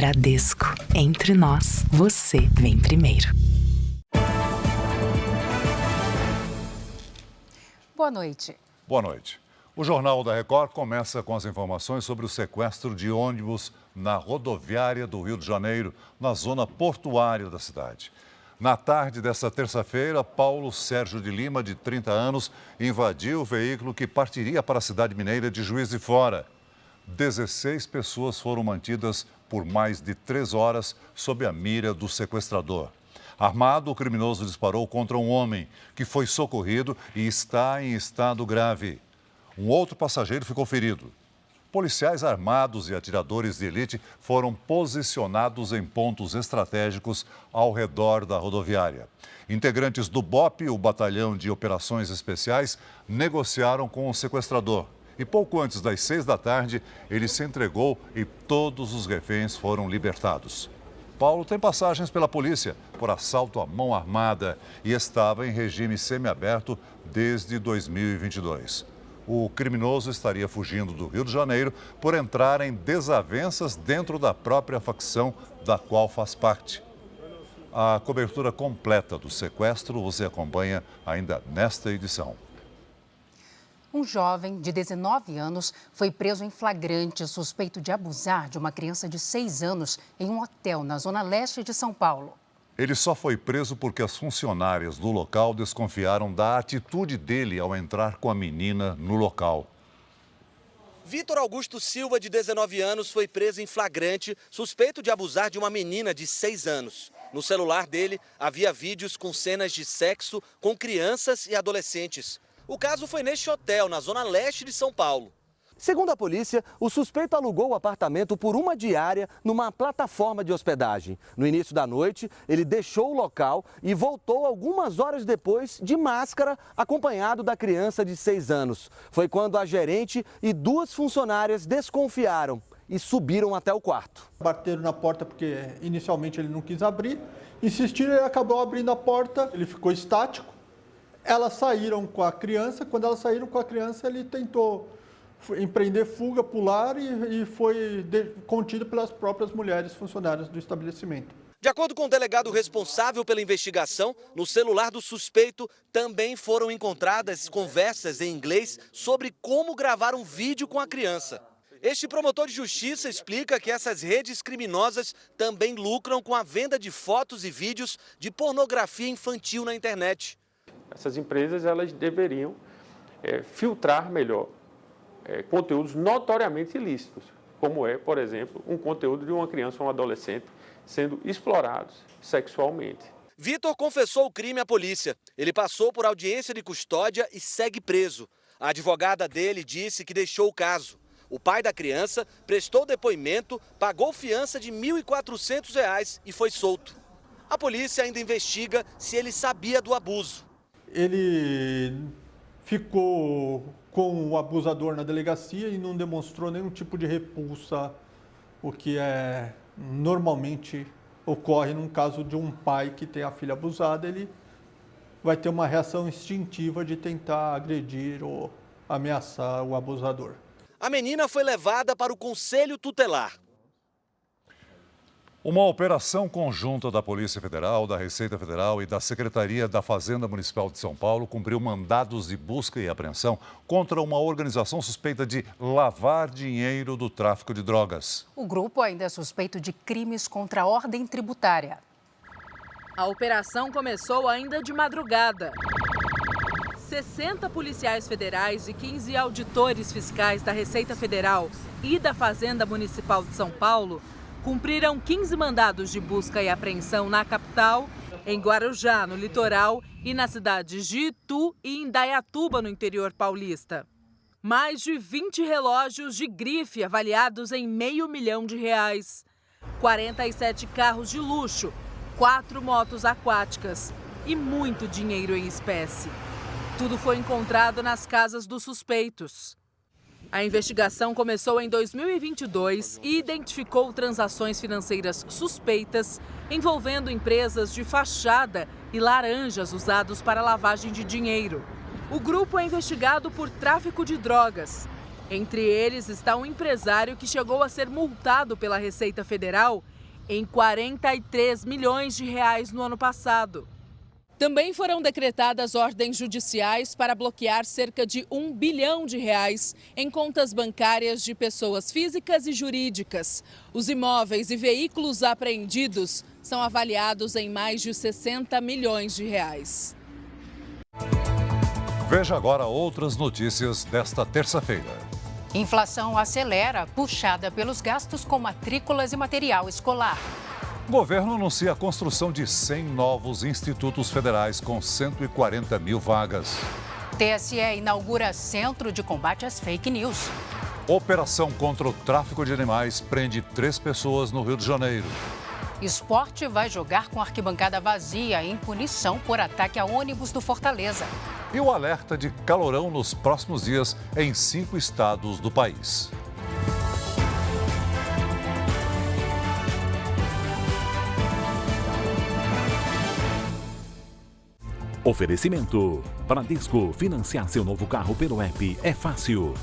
Bradesco. Entre nós, você vem primeiro. Boa noite. Boa noite. O Jornal da Record começa com as informações sobre o sequestro de ônibus na rodoviária do Rio de Janeiro, na zona portuária da cidade. Na tarde desta terça-feira, Paulo Sérgio de Lima, de 30 anos, invadiu o veículo que partiria para a cidade mineira de Juiz de Fora. 16 pessoas foram mantidas por mais de 3 horas sob a mira do sequestrador. Armado, o criminoso disparou contra um homem que foi socorrido e está em estado grave. Um outro passageiro ficou ferido. Policiais armados e atiradores de elite foram posicionados em pontos estratégicos ao redor da rodoviária. Integrantes do BOP, o Batalhão de Operações Especiais, negociaram com o sequestrador. E pouco antes das 6 da tarde, ele se entregou e todos os reféns foram libertados. Paulo tem passagens pela polícia por assalto à mão armada e estava em regime semiaberto desde 2022. O criminoso estaria fugindo do Rio de Janeiro por entrar em desavenças dentro da própria facção da qual faz parte. A cobertura completa do sequestro você acompanha ainda nesta edição. Um jovem de 19 anos foi preso em flagrante suspeito de abusar de uma criança de 6 anos em um hotel na zona leste de São Paulo. Ele só foi preso porque as funcionárias do local desconfiaram da atitude dele ao entrar com a menina no local. Vitor Augusto Silva, de 19 anos, foi preso em flagrante, suspeito de abusar de uma menina de 6 anos. No celular dele havia vídeos com cenas de sexo com crianças e adolescentes. O caso foi neste hotel, na zona leste de São Paulo. Segundo a polícia, o suspeito alugou o apartamento por uma diária numa plataforma de hospedagem. No início da noite, ele deixou o local e voltou algumas horas depois de máscara, acompanhado da criança de 6 anos. Foi quando a gerente e 2 funcionárias desconfiaram e subiram até o quarto. Bateram na porta porque inicialmente ele não quis abrir. Insistiram, ele acabou abrindo a porta, ele ficou estático. Elas saíram com a criança. Quando elas saíram com a criança, ele tentou empreender fuga, pular e foi contido pelas próprias mulheres funcionárias do estabelecimento. De acordo com o delegado responsável pela investigação, no celular do suspeito também foram encontradas conversas em inglês sobre como gravar um vídeo com a criança. Este promotor de justiça explica que essas redes criminosas também lucram com a venda de fotos e vídeos de pornografia infantil na internet. Essas empresas elas deveriam filtrar melhor conteúdos notoriamente ilícitos, como é, por exemplo, um conteúdo de uma criança ou um adolescente sendo explorados sexualmente. Vitor confessou o crime à polícia. Ele passou por audiência de custódia e segue preso. A advogada dele disse que deixou o caso. O pai da criança prestou depoimento, pagou fiança de R$ 1.400 e foi solto. A polícia ainda investiga se ele sabia do abuso. Ele ficou com o abusador na delegacia e não demonstrou nenhum tipo de repulsa, o que normalmente ocorre num caso de um pai que tem a filha abusada. Ele vai ter uma reação instintiva de tentar agredir ou ameaçar o abusador. A menina foi levada para o Conselho Tutelar. Uma operação conjunta da Polícia Federal, da Receita Federal e da Secretaria da Fazenda Municipal de São Paulo cumpriu mandados de busca e apreensão contra uma organização suspeita de lavar dinheiro do tráfico de drogas. O grupo ainda é suspeito de crimes contra a ordem tributária. A operação começou ainda de madrugada. 60 policiais federais e 15 auditores fiscais da Receita Federal e da Fazenda Municipal de São Paulo cumpriram 15 mandados de busca e apreensão na capital, em Guarujá, no litoral, e nas cidades de Itu e Indaiatuba, no interior paulista. Mais de 20 relógios de grife avaliados em R$500 mil, 47 carros de luxo, 4 motos aquáticas e muito dinheiro em espécie. Tudo foi encontrado nas casas dos suspeitos. A investigação começou em 2022 e identificou transações financeiras suspeitas envolvendo empresas de fachada e laranjas usados para lavagem de dinheiro. O grupo é investigado por tráfico de drogas. Entre eles está um empresário que chegou a ser multado pela Receita Federal em 43 milhões de reais no ano passado. Também foram decretadas ordens judiciais para bloquear cerca de 1 bilhão de reais em contas bancárias de pessoas físicas e jurídicas. Os imóveis e veículos apreendidos são avaliados em mais de 60 milhões de reais. Veja agora outras notícias desta terça-feira. Inflação acelera, puxada pelos gastos com matrículas e material escolar. O governo anuncia a construção de 100 novos institutos federais com 140 mil vagas. TSE inaugura Centro de Combate às Fake News. Operação contra o tráfico de animais prende 3 pessoas no Rio de Janeiro. Esporte vai jogar com arquibancada vazia em punição por ataque a ônibus do Fortaleza. E o alerta de calorão nos próximos dias em 5 estados do país. Oferecimento: Bradesco. Financiar seu novo carro pelo app é fácil.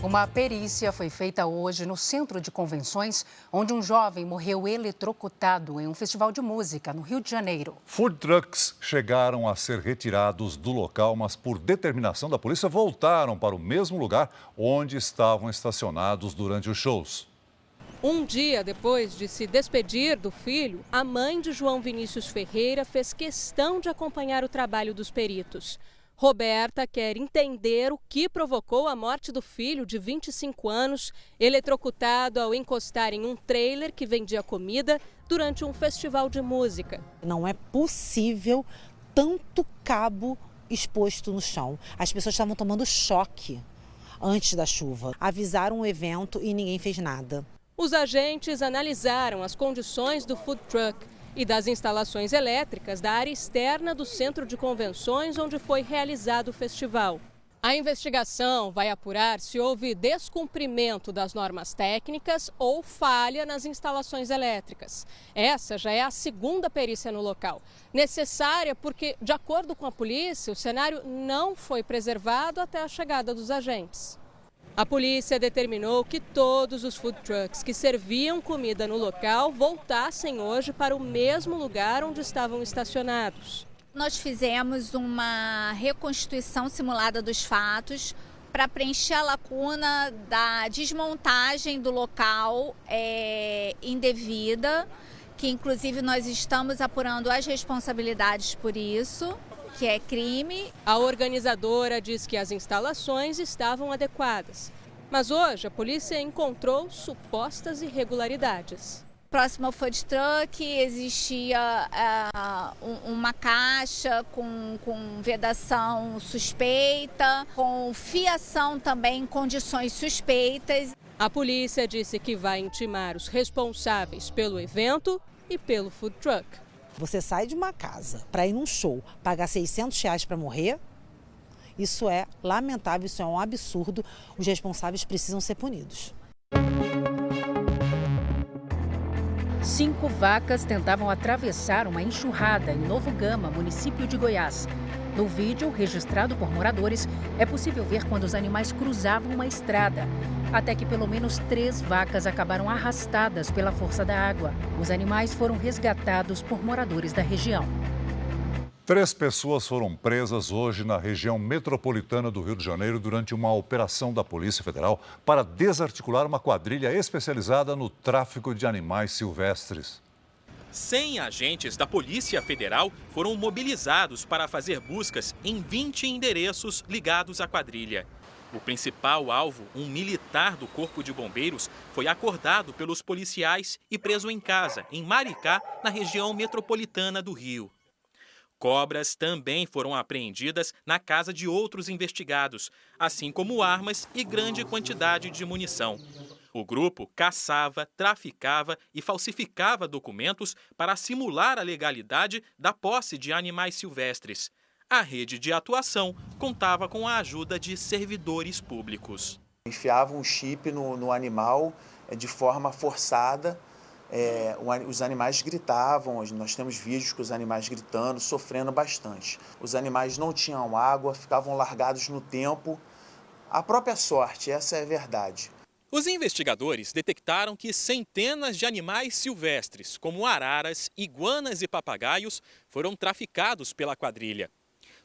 Uma perícia foi feita hoje no Centro de Convenções, onde um jovem morreu eletrocutado em um festival de música no Rio de Janeiro. Food trucks chegaram a ser retirados do local, mas por determinação da polícia voltaram para o mesmo lugar onde estavam estacionados durante os shows. Um dia depois de se despedir do filho, a mãe de João Vinícius Ferreira fez questão de acompanhar o trabalho dos peritos. Roberta quer entender o que provocou a morte do filho de 25 anos, eletrocutado ao encostar em um trailer que vendia comida durante um festival de música. Não é possível tanto cabo exposto no chão. As pessoas estavam tomando choque antes da chuva. Avisaram o evento e ninguém fez nada. Os agentes analisaram as condições do food truck e das instalações elétricas da área externa do Centro de Convenções, onde foi realizado o festival. A investigação vai apurar se houve descumprimento das normas técnicas ou falha nas instalações elétricas. Essa já é a segunda perícia no local. Necessária porque, de acordo com a polícia, o cenário não foi preservado até a chegada dos agentes. A polícia determinou que todos os food trucks que serviam comida no local voltassem hoje para o mesmo lugar onde estavam estacionados. Nós fizemos uma reconstituição simulada dos fatos para preencher a lacuna da desmontagem do local indevida, que inclusive nós estamos apurando as responsabilidades por isso, que é crime. A organizadora diz que as instalações estavam adequadas, mas hoje a polícia encontrou supostas irregularidades. Próximo ao food truck existia uma caixa com vedação suspeita, com fiação também em condições suspeitas. A polícia disse que vai intimar os responsáveis pelo evento e pelo food truck. Você sai de uma casa para ir num show, pagar R$600 para morrer, isso é lamentável, isso é um absurdo. Os responsáveis precisam ser punidos. 5 vacas tentavam atravessar uma enxurrada em Novo Gama, município de Goiás. No vídeo, registrado por moradores, é possível ver quando os animais cruzavam uma estrada, até que pelo menos 3 vacas acabaram arrastadas pela força da água. Os animais foram resgatados por moradores da região. 3 pessoas foram presas hoje na região metropolitana do Rio de Janeiro durante uma operação da Polícia Federal para desarticular uma quadrilha especializada no tráfico de animais silvestres. 100 agentes da Polícia Federal foram mobilizados para fazer buscas em 20 endereços ligados à quadrilha. O principal alvo, um militar do Corpo de Bombeiros, foi acordado pelos policiais e preso em casa, em Maricá, na região metropolitana do Rio. Cobras também foram apreendidas na casa de outros investigados, assim como armas e grande quantidade de munição. O grupo caçava, traficava e falsificava documentos para simular a legalidade da posse de animais silvestres. A rede de atuação contava com a ajuda de servidores públicos. Enfiavam um chip no animal de forma forçada Os animais gritavam, nós temos vídeos com os animais gritando, sofrendo bastante. Os animais não tinham água, ficavam largados no tempo. A própria sorte, essa é a verdade. Os investigadores detectaram que centenas de animais silvestres, como araras, iguanas e papagaios, foram traficados pela quadrilha.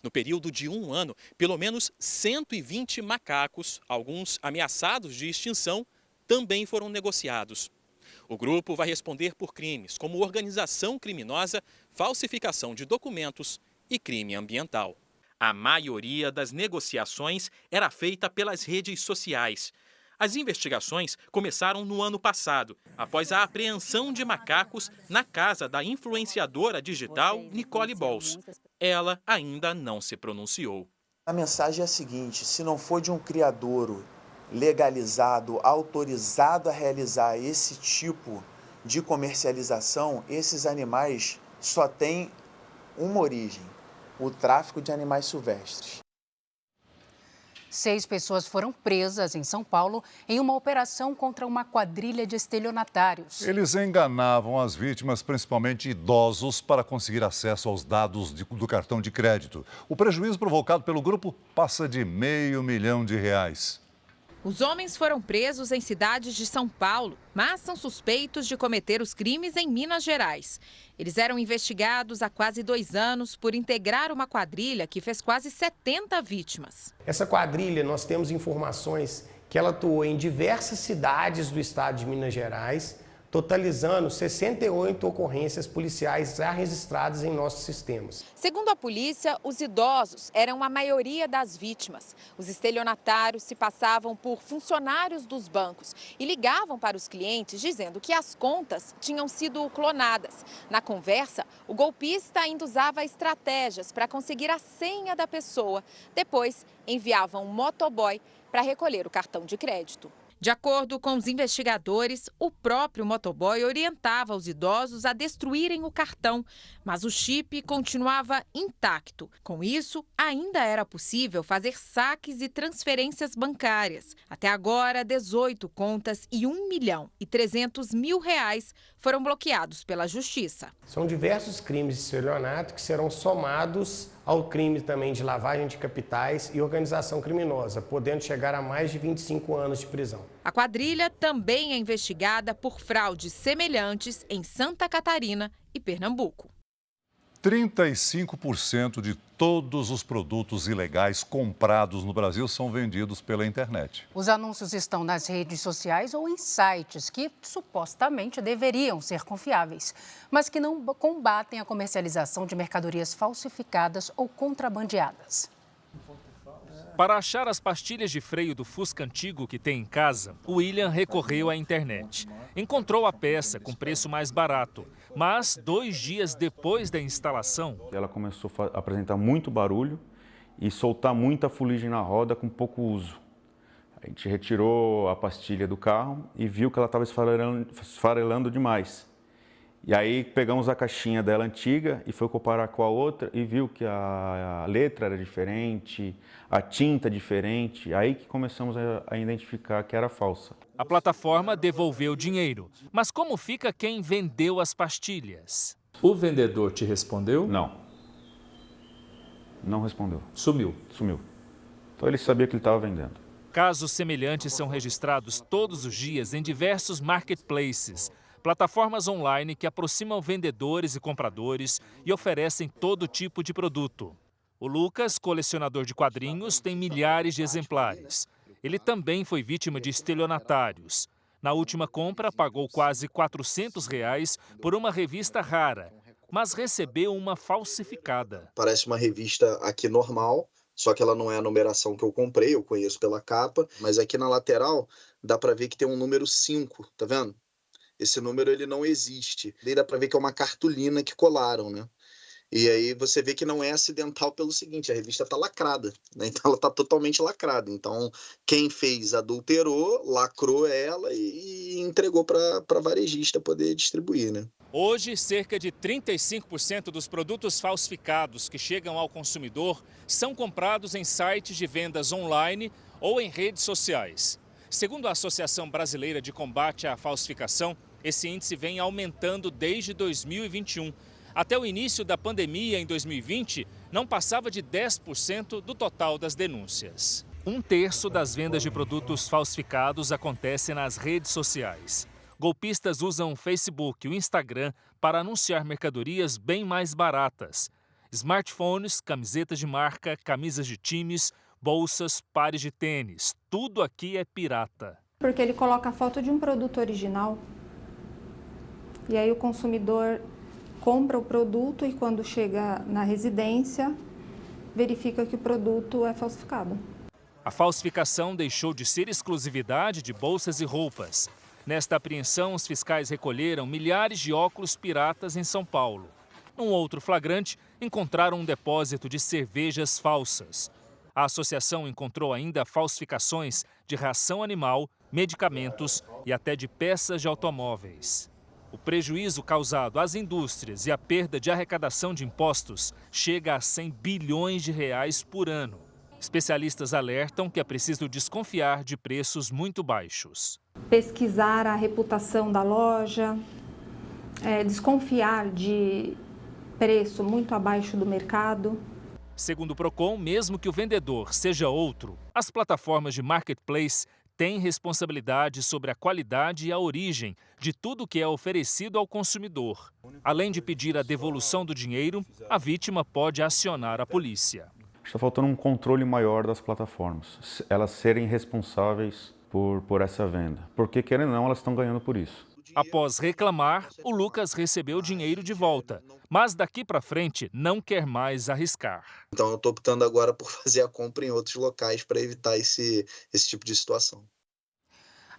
No período de 1 ano, pelo menos 120 macacos, alguns ameaçados de extinção, também foram negociados. O grupo vai responder por crimes como organização criminosa, falsificação de documentos e crime ambiental. A maioria das negociações era feita pelas redes sociais. As investigações começaram no ano passado, após a apreensão de macacos na casa da influenciadora digital Nicole Bols. Ela ainda não se pronunciou. A mensagem é a seguinte: se não for de um criadouro legalizado, autorizado a realizar esse tipo de comercialização, esses animais só têm uma origem: o tráfico de animais silvestres. 6 pessoas foram presas em São Paulo em uma operação contra uma quadrilha de estelionatários. Eles enganavam as vítimas, principalmente idosos, para conseguir acesso aos dados do cartão de crédito. O prejuízo provocado pelo grupo passa de R$500 milhão. Os homens foram presos em cidades de São Paulo, mas são suspeitos de cometer os crimes em Minas Gerais. Eles eram investigados há quase 2 anos por integrar uma quadrilha que fez quase 70 vítimas. Essa quadrilha, nós temos informações que ela atuou em diversas cidades do estado de Minas Gerais, totalizando 68 ocorrências policiais já registradas em nossos sistemas. Segundo a polícia, os idosos eram a maioria das vítimas. Os estelionatários se passavam por funcionários dos bancos e ligavam para os clientes dizendo que as contas tinham sido clonadas. Na conversa, o golpista ainda usava estratégias para conseguir a senha da pessoa. Depois, enviavam um motoboy para recolher o cartão de crédito. De acordo com os investigadores, o próprio motoboy orientava os idosos a destruírem o cartão, mas o chip continuava intacto. Com isso, ainda era possível fazer saques e transferências bancárias. Até agora, 18 contas e R$1.300.000 foram bloqueados pela Justiça. São diversos crimes de estelionato que serão somados ao crime também de lavagem de capitais e organização criminosa, podendo chegar a mais de 25 anos de prisão. A quadrilha também é investigada por fraudes semelhantes em Santa Catarina e Pernambuco. 35% de todos os produtos ilegais comprados no Brasil são vendidos pela internet. Os anúncios estão nas redes sociais ou em sites que supostamente deveriam ser confiáveis, mas que não combatem a comercialização de mercadorias falsificadas ou contrabandeadas. Para achar as pastilhas de freio do Fusca antigo que tem em casa, o William recorreu à internet. Encontrou a peça com preço mais barato, mas 2 dias depois da instalação... Ela começou a apresentar muito barulho e soltar muita fuligem na roda com pouco uso. A gente retirou a pastilha do carro e viu que ela estava esfarelando demais. E aí pegamos a caixinha dela antiga e foi comparar com a outra e viu que a letra era diferente, a tinta diferente. Aí que começamos a identificar que era falsa. A plataforma devolveu o dinheiro. Mas como fica quem vendeu as pastilhas? O vendedor te respondeu? Não. Não respondeu. Sumiu? Sumiu. Então ele sabia que ele estava vendendo. Casos semelhantes são registrados todos os dias em diversos marketplaces. Plataformas online que aproximam vendedores e compradores e oferecem todo tipo de produto. O Lucas, colecionador de quadrinhos, tem milhares de exemplares. Ele também foi vítima de estelionatários. Na última compra, pagou quase R$400 por uma revista rara, mas recebeu uma falsificada. Parece uma revista aqui normal, só que ela não é a numeração que eu comprei, eu conheço pela capa, mas aqui na lateral dá para ver que tem um número 5, tá vendo? Esse número ele não existe. Daí dá para ver que é uma cartolina que colaram, né? E aí você vê que não é acidental pelo seguinte, a revista está lacrada, né? Então ela está totalmente lacrada. Então quem fez adulterou, lacrou ela e entregou para varejista poder distribuir, né? Hoje, cerca de 35% dos produtos falsificados que chegam ao consumidor são comprados em sites de vendas online ou em redes sociais. Segundo a Associação Brasileira de Combate à Falsificação, Esse índice vem aumentando desde 2021. Até o início da pandemia, em 2020, não passava de 10% do total das denúncias. 1/3 das vendas de produtos falsificados acontece nas redes sociais. Golpistas usam o Facebook e o Instagram para anunciar mercadorias bem mais baratas. Smartphones, camisetas de marca, camisas de times, bolsas, pares de tênis. Tudo aqui é pirata. Porque ele coloca a foto de um produto original e aí o consumidor compra o produto e quando chega na residência, verifica que o produto é falsificado. A falsificação deixou de ser exclusividade de bolsas e roupas. Nesta apreensão, os fiscais recolheram milhares de óculos piratas em São Paulo. Num outro flagrante, encontraram um depósito de cervejas falsas. A associação encontrou ainda falsificações de ração animal, medicamentos e até de peças de automóveis. O prejuízo causado às indústrias e a perda de arrecadação de impostos chega a 100 bilhões de reais por ano. Especialistas alertam que é preciso desconfiar de preços muito baixos. Pesquisar a reputação da loja, desconfiar de preço muito abaixo do mercado. Segundo o Procon, mesmo que o vendedor seja outro, as plataformas de marketplace têm responsabilidade sobre a qualidade e a origem de tudo que é oferecido ao consumidor. Além de pedir a devolução do dinheiro, a vítima pode acionar a polícia. Está faltando um controle maior das plataformas, elas serem responsáveis por essa venda, porque querendo ou não, elas estão ganhando por isso. Após reclamar, o Lucas recebeu o dinheiro de volta, mas daqui para frente não quer mais arriscar. Então eu estou optando agora por fazer a compra em outros locais para evitar esse tipo de situação.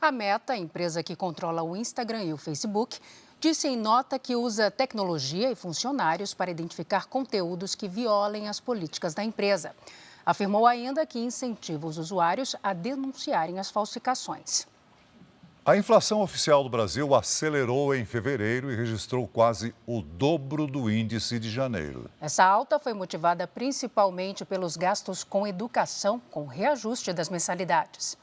A Meta, a empresa que controla o Instagram e o Facebook, disse em nota que usa tecnologia e funcionários para identificar conteúdos que violem as políticas da empresa. Afirmou ainda que incentiva os usuários a denunciarem as falsificações. A inflação oficial do Brasil acelerou em fevereiro e registrou quase o dobro do índice de janeiro. Essa alta foi motivada principalmente pelos gastos com educação, com o reajuste das mensalidades.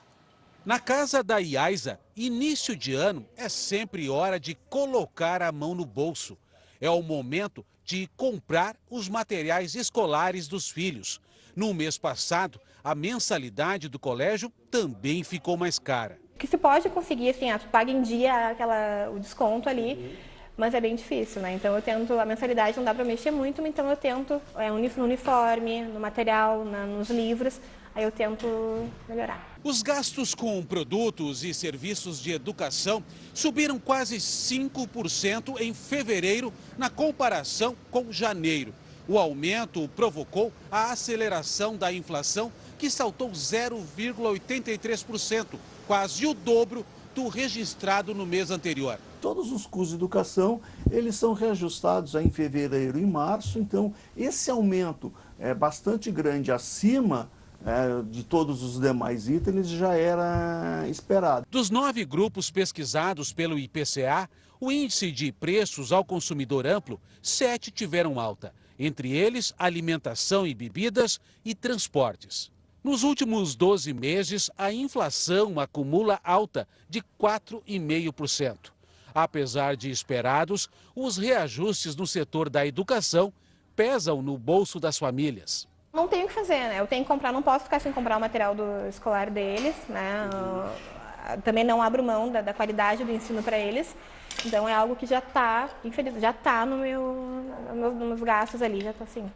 Na casa da Iaiza, início de ano é sempre hora de colocar a mão no bolso. É o momento de comprar os materiais escolares dos filhos. No mês passado, a mensalidade do colégio também ficou mais cara. O que se pode conseguir, assim, tu paga em dia o desconto ali, mas é bem difícil, né? Então eu tento, a mensalidade não dá para mexer muito, então eu tento no uniforme, no material, nos livros, aí eu tento melhorar. Os gastos com produtos e serviços de educação subiram quase 5% em fevereiro na comparação com janeiro. O aumento provocou a aceleração da inflação, que saltou 0,83%, quase o dobro do registrado no mês anterior. Todos os custos de educação, eles são reajustados em fevereiro e março, então esse aumento é bastante grande acima de todos os demais itens já era esperado. Dos 9 grupos pesquisados pelo IPCA, o índice de preços ao consumidor amplo, 7 tiveram alta. Entre eles, alimentação e bebidas e transportes. Nos últimos 12 meses, a inflação acumula alta de 4,5%. Apesar de esperados, os reajustes no setor da educação pesam no bolso das famílias. Não tenho o que fazer, né? Eu tenho que comprar, não posso ficar sem comprar o material escolar deles, né? Também não abro mão da qualidade do ensino para eles. Então é algo que já está nos meus gastos ali, já está assim.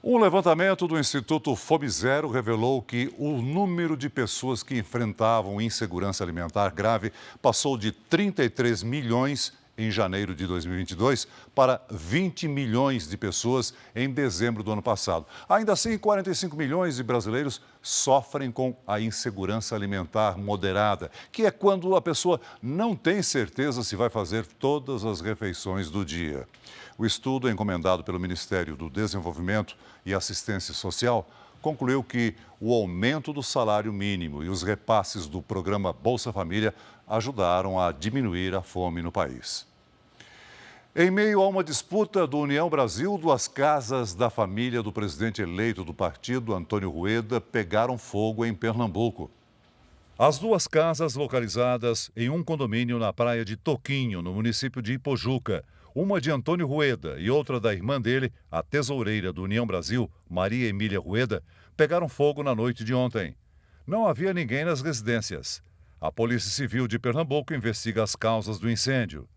Um levantamento do Instituto Fome Zero revelou que o número de pessoas que enfrentavam insegurança alimentar grave passou de 33 milhões em janeiro de 2022 para 20 milhões de pessoas em dezembro do ano passado. Ainda assim, 45 milhões de brasileiros sofrem com a insegurança alimentar moderada, que é quando a pessoa não tem certeza se vai fazer todas as refeições do dia. O estudo, encomendado pelo Ministério do Desenvolvimento e Assistência Social, concluiu que o aumento do salário mínimo e os repasses do programa Bolsa Família ajudaram a diminuir a fome no país. Em meio a uma disputa do União Brasil, 2 casas da família do presidente eleito do partido, Antônio Rueda, pegaram fogo em Pernambuco. As duas casas localizadas em um condomínio na praia de Toquinho, no município de Ipojuca, uma de Antônio Rueda e outra da irmã dele, a tesoureira do União Brasil, Maria Emília Rueda, pegaram fogo na noite de ontem. Não havia ninguém nas residências. A Polícia Civil de Pernambuco investiga as causas do incêndio.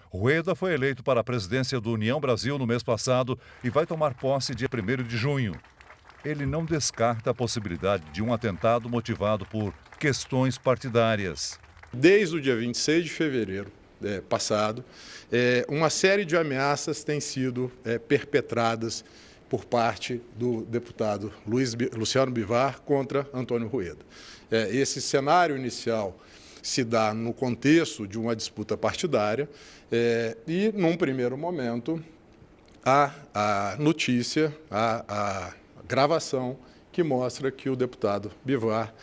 Rueda foi eleito para a presidência do União Brasil no mês passado e vai tomar posse dia 1º de junho. Ele não descarta a possibilidade de um atentado motivado por questões partidárias. Desde o dia 26 de fevereiro passado, uma série de ameaças têm sido perpetradas por parte do deputado Luciano Bivar contra Antônio Rueda. Esse cenário inicial se dá no contexto de uma disputa partidária e, num primeiro momento, a notícia, a gravação que mostra que o deputado Bivar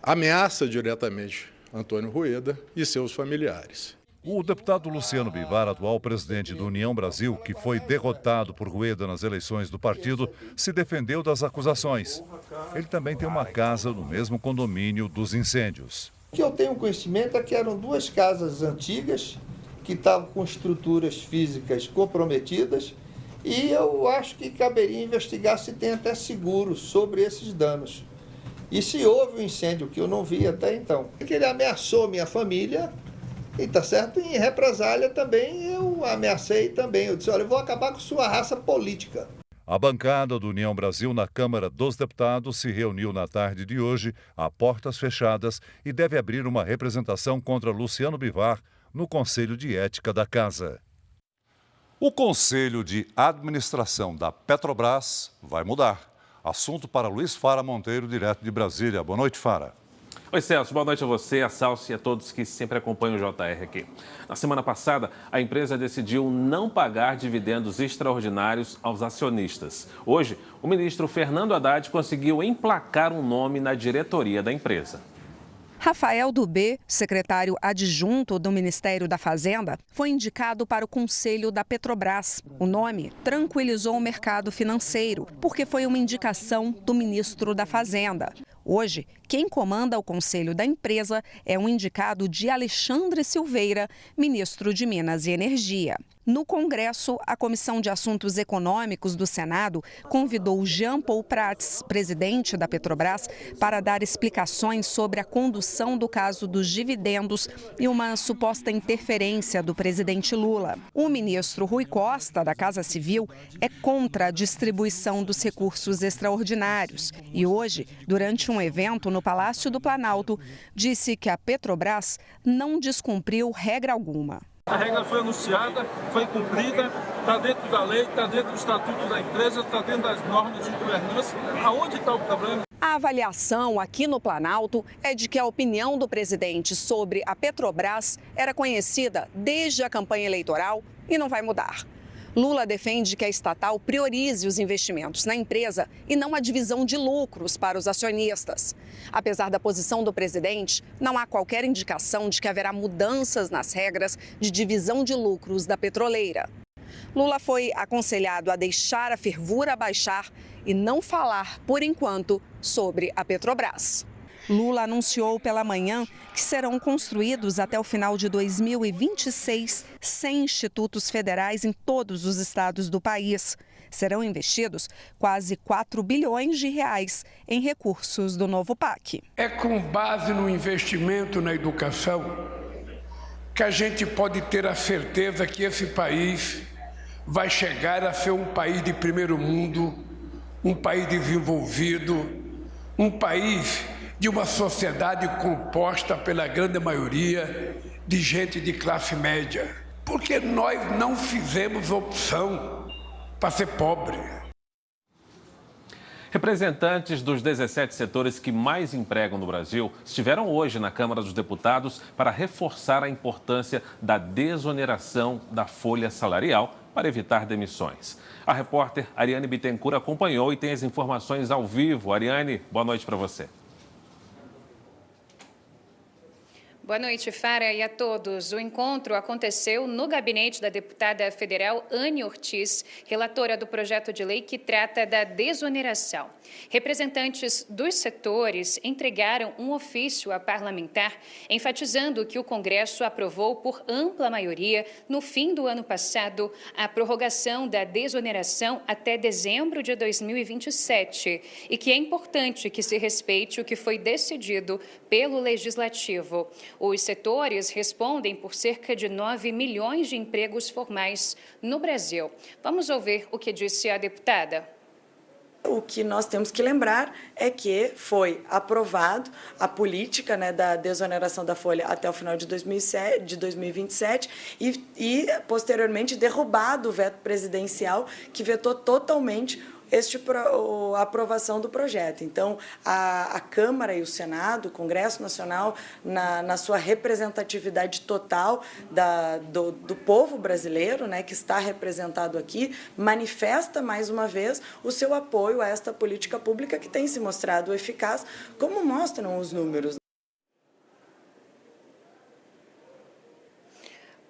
ameaça diretamente Antônio Rueda e seus familiares. O deputado Luciano Bivar, atual presidente do União Brasil, que foi derrotado por Rueda nas eleições do partido, se defendeu das acusações. Ele também tem uma casa no mesmo condomínio dos incêndios. O que eu tenho conhecimento é que eram duas casas antigas que estavam com estruturas físicas comprometidas e eu acho que caberia investigar se tem até seguro sobre esses danos. E se houve um incêndio, que eu não vi até então, que ele ameaçou minha família, e tá certo, em represália também eu ameacei também. Eu disse, olha, eu vou acabar com sua raça política. A bancada do União Brasil na Câmara dos Deputados se reuniu na tarde de hoje, a portas fechadas, e deve abrir uma representação contra Luciano Bivar no Conselho de Ética da Casa. O Conselho de Administração da Petrobras vai mudar. Assunto para Luiz Fara Monteiro, direto de Brasília. Boa noite, Fara. Oi, Celso. Boa noite a você, a Salsi e a todos que sempre acompanham o JR aqui. Na semana passada, a empresa decidiu não pagar dividendos extraordinários aos acionistas. Hoje, o ministro Fernando Haddad conseguiu emplacar um nome na diretoria da empresa. Rafael Dubé, secretário adjunto do Ministério da Fazenda, foi indicado para o Conselho da Petrobras. O nome tranquilizou o mercado financeiro, porque foi uma indicação do ministro da Fazenda. Hoje, quem comanda o conselho da empresa é um indicado de Alexandre Silveira, ministro de Minas e Energia. No Congresso, a Comissão de Assuntos Econômicos do Senado convidou Jean Paul Prats, presidente da Petrobras, para dar explicações sobre a condução do caso dos dividendos e uma suposta interferência do presidente Lula. O ministro Rui Costa, da Casa Civil, é contra a distribuição dos recursos extraordinários e hoje, durante um evento no Palácio do Planalto, disse que a Petrobras não descumpriu regra alguma. A regra foi anunciada, foi cumprida, está dentro da lei, está dentro do estatuto da empresa, está dentro das normas de governança. Aonde está o problema? A avaliação aqui no Planalto é de que a opinião do presidente sobre a Petrobras era conhecida desde a campanha eleitoral e não vai mudar. Lula defende que a estatal priorize os investimentos na empresa e não a divisão de lucros para os acionistas. Apesar da posição do presidente, não há qualquer indicação de que haverá mudanças nas regras de divisão de lucros da petroleira. Lula foi aconselhado a deixar a fervura baixar e não falar, por enquanto, sobre a Petrobras. Lula anunciou pela manhã que serão construídos até o final de 2026 100 institutos federais em todos os estados do país. Serão investidos quase 4 bilhões de reais em recursos do novo PAC. É com base no investimento na educação que a gente pode ter a certeza que esse país vai chegar a ser um país de primeiro mundo, um país desenvolvido, um país de uma sociedade composta pela grande maioria de gente de classe média. Porque nós não fizemos opção para ser pobre. Representantes dos 17 setores que mais empregam no Brasil estiveram hoje na Câmara dos Deputados para reforçar a importância da desoneração da folha salarial para evitar demissões. A repórter Ariane Bittencourt acompanhou e tem as informações ao vivo. Ariane, boa noite para você. Boa noite, Fara, e a todos. O encontro aconteceu no gabinete da deputada federal Anne Ortiz, relatora do projeto de lei que trata da desoneração. Representantes dos setores entregaram um ofício à parlamentar, enfatizando que o Congresso aprovou por ampla maioria, no fim do ano passado, a prorrogação da desoneração até dezembro de 2027 e que é importante que se respeite o que foi decidido pelo Legislativo. Os setores respondem por cerca de 9 milhões de empregos formais no Brasil. Vamos ouvir o que disse a deputada. O que nós temos que lembrar é que foi aprovado a política, da desoneração da folha até o final de 2027 e posteriormente derrubado o veto presidencial que vetou totalmente a aprovação do projeto. Então, a Câmara e o Senado, o Congresso Nacional, na sua representatividade total do povo brasileiro, que está representado aqui, manifesta mais uma vez o seu apoio a esta política pública que tem se mostrado eficaz, como mostram os números.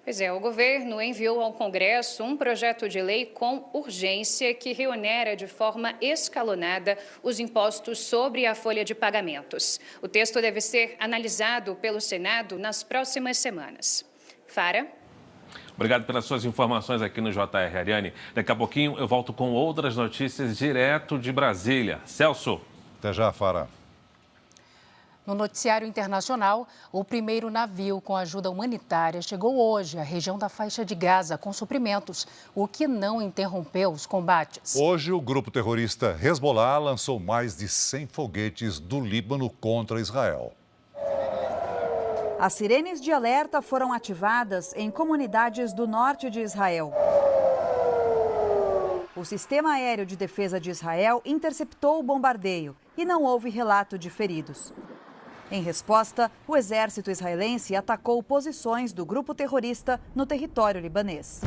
Pois é, o governo enviou ao Congresso um projeto de lei com urgência que reonera de forma escalonada os impostos sobre a folha de pagamentos. O texto deve ser analisado pelo Senado nas próximas semanas. Fara? Obrigado pelas suas informações aqui no JR, Ariane. Daqui a pouquinho eu volto com outras notícias direto de Brasília. Celso. Até já, Fara. No noticiário internacional, o primeiro navio com ajuda humanitária chegou hoje à região da faixa de Gaza com suprimentos, o que não interrompeu os combates. Hoje, o grupo terrorista Hezbollah lançou mais de 100 foguetes do Líbano contra Israel. As sirenes de alerta foram ativadas em comunidades do norte de Israel. O Sistema Aéreo de Defesa de Israel interceptou o bombardeio e não houve relato de feridos. Em resposta, o exército israelense atacou posições do grupo terrorista no território libanês.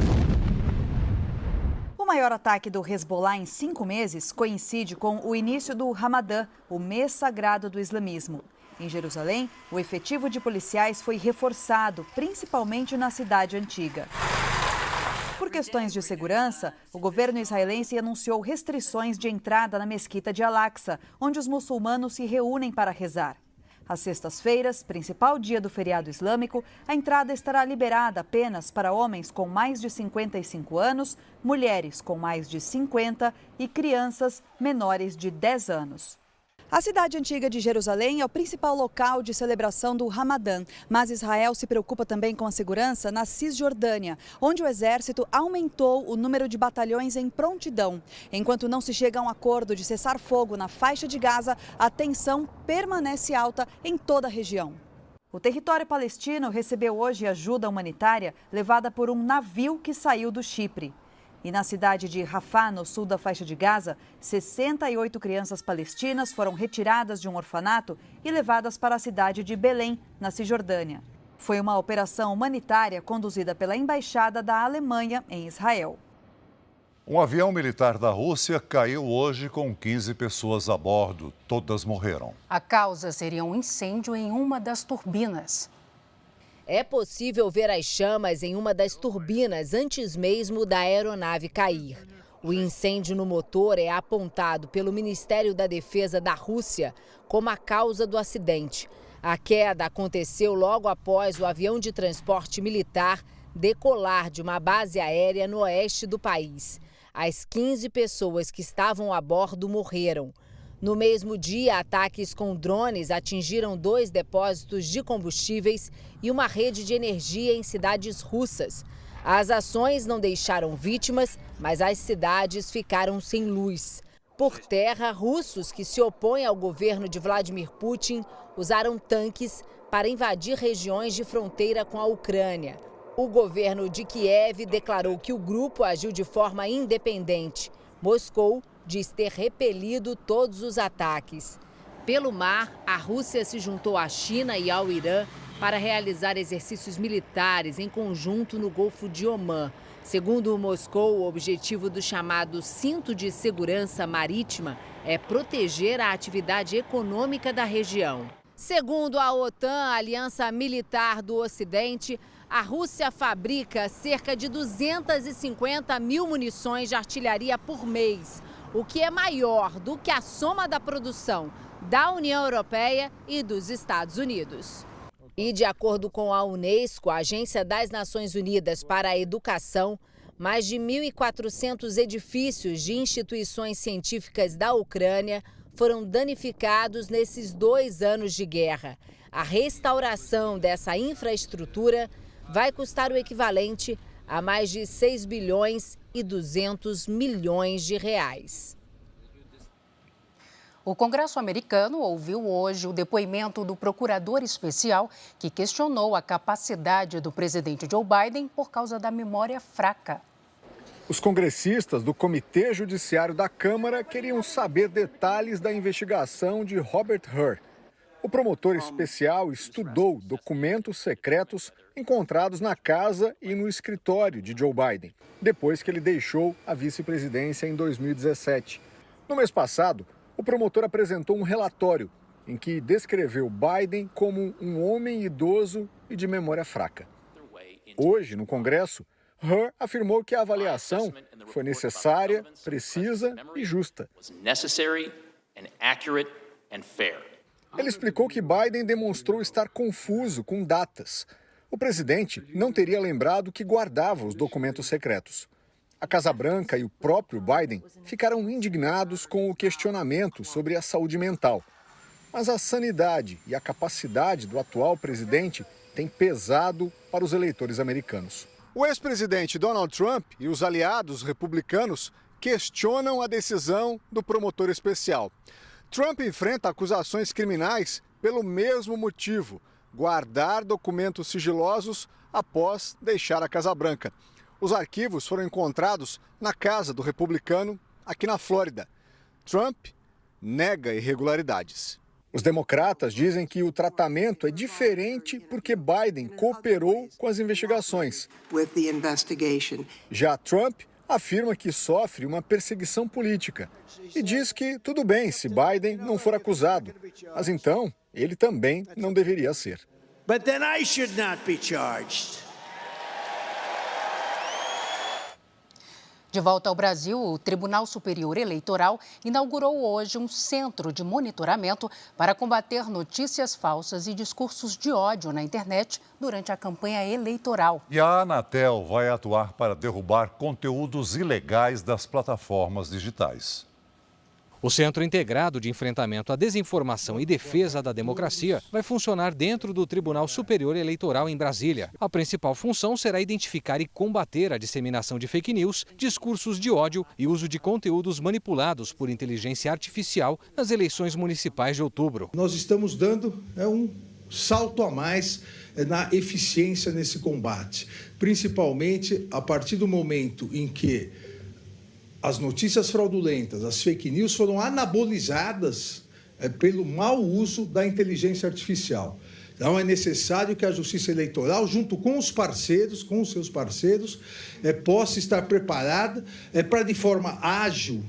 O maior ataque do Hezbollah em 5 meses coincide com o início do Ramadã, o mês sagrado do islamismo. Em Jerusalém, o efetivo de policiais foi reforçado, principalmente na cidade antiga. Por questões de segurança, o governo israelense anunciou restrições de entrada na mesquita de Al-Aqsa, onde os muçulmanos se reúnem para rezar. Às sextas-feiras, principal dia do feriado islâmico, a entrada estará liberada apenas para homens com mais de 55 anos, mulheres com mais de 50 e crianças menores de 10 anos. A cidade antiga de Jerusalém é o principal local de celebração do Ramadã, mas Israel se preocupa também com a segurança na Cisjordânia, onde o exército aumentou o número de batalhões em prontidão. Enquanto não se chega a um acordo de cessar fogo na faixa de Gaza, a tensão permanece alta em toda a região. O território palestino recebeu hoje ajuda humanitária levada por um navio que saiu do Chipre. E na cidade de Rafah, no sul da faixa de Gaza, 68 crianças palestinas foram retiradas de um orfanato e levadas para a cidade de Belém, na Cisjordânia. Foi uma operação humanitária conduzida pela Embaixada da Alemanha em Israel. Um avião militar da Rússia caiu hoje com 15 pessoas a bordo. Todas morreram. A causa seria um incêndio em uma das turbinas. É possível ver as chamas em uma das turbinas antes mesmo da aeronave cair. O incêndio no motor é apontado pelo Ministério da Defesa da Rússia como a causa do acidente. A queda aconteceu logo após o avião de transporte militar decolar de uma base aérea no oeste do país. As 15 pessoas que estavam a bordo morreram. No mesmo dia, ataques com drones atingiram 2 depósitos de combustíveis e uma rede de energia em cidades russas. As ações não deixaram vítimas, mas as cidades ficaram sem luz. Por terra, russos que se opõem ao governo de Vladimir Putin usaram tanques para invadir regiões de fronteira com a Ucrânia. O governo de Kiev declarou que o grupo agiu de forma independente. Moscou diz ter repelido todos os ataques. Pelo mar, a Rússia se juntou à China e ao Irã para realizar exercícios militares em conjunto no Golfo de Omã. Segundo o Moscou, o objetivo do chamado Cinto de Segurança Marítima é proteger a atividade econômica da região. Segundo a OTAN, a Aliança Militar do Ocidente, a Rússia fabrica cerca de 250 mil munições de artilharia por mês, o que é maior do que a soma da produção da União Europeia e dos Estados Unidos. E de acordo com a Unesco, a Agência das Nações Unidas para a Educação, mais de 1.400 edifícios de instituições científicas da Ucrânia foram danificados nesses 2 anos de guerra. A restauração dessa infraestrutura vai custar o equivalente a mais de 6 bilhões e 200 milhões de reais. O Congresso americano ouviu hoje o depoimento do procurador especial que questionou a capacidade do presidente Joe Biden por causa da memória fraca. Os congressistas do Comitê Judiciário da Câmara queriam saber detalhes da investigação de Robert Hur. O promotor especial estudou documentos secretos encontrados na casa e no escritório de Joe Biden, depois que ele deixou a vice-presidência em 2017. No mês passado, o promotor apresentou um relatório em que descreveu Biden como um homem idoso e de memória fraca. Hoje, no Congresso, Hur afirmou que a avaliação foi necessária, precisa e justa. Ele explicou que Biden demonstrou estar confuso com datas. O presidente não teria lembrado que guardava os documentos secretos. A Casa Branca e o próprio Biden ficaram indignados com o questionamento sobre a saúde mental. Mas a sanidade e a capacidade do atual presidente têm pesado para os eleitores americanos. O ex-presidente Donald Trump e os aliados republicanos questionam a decisão do promotor especial. Trump enfrenta acusações criminais pelo mesmo motivo: guardar documentos sigilosos após deixar a Casa Branca. Os arquivos foram encontrados na casa do republicano aqui na Flórida. Trump nega irregularidades. Os democratas dizem que o tratamento é diferente porque Biden cooperou com as investigações. Já Trump afirma que sofre uma perseguição política e diz que tudo bem se Biden não for acusado, mas então ele também não deveria ser. But then I should not be charged. De volta ao Brasil, o Tribunal Superior Eleitoral inaugurou hoje um centro de monitoramento para combater notícias falsas e discursos de ódio na internet durante a campanha eleitoral. E a Anatel vai atuar para derrubar conteúdos ilegais das plataformas digitais. O Centro Integrado de Enfrentamento à Desinformação e Defesa da Democracia vai funcionar dentro do Tribunal Superior Eleitoral em Brasília. A principal função será identificar e combater a disseminação de fake news, discursos de ódio e uso de conteúdos manipulados por inteligência artificial nas eleições municipais de outubro. Nós estamos dando um salto a mais na eficiência nesse combate, principalmente a partir do momento em que as notícias fraudulentas, as fake news foram anabolizadas pelo mau uso da inteligência artificial. Então é necessário que a Justiça Eleitoral, junto com os parceiros, com os seus parceiros, possa estar preparada para, de forma ágil,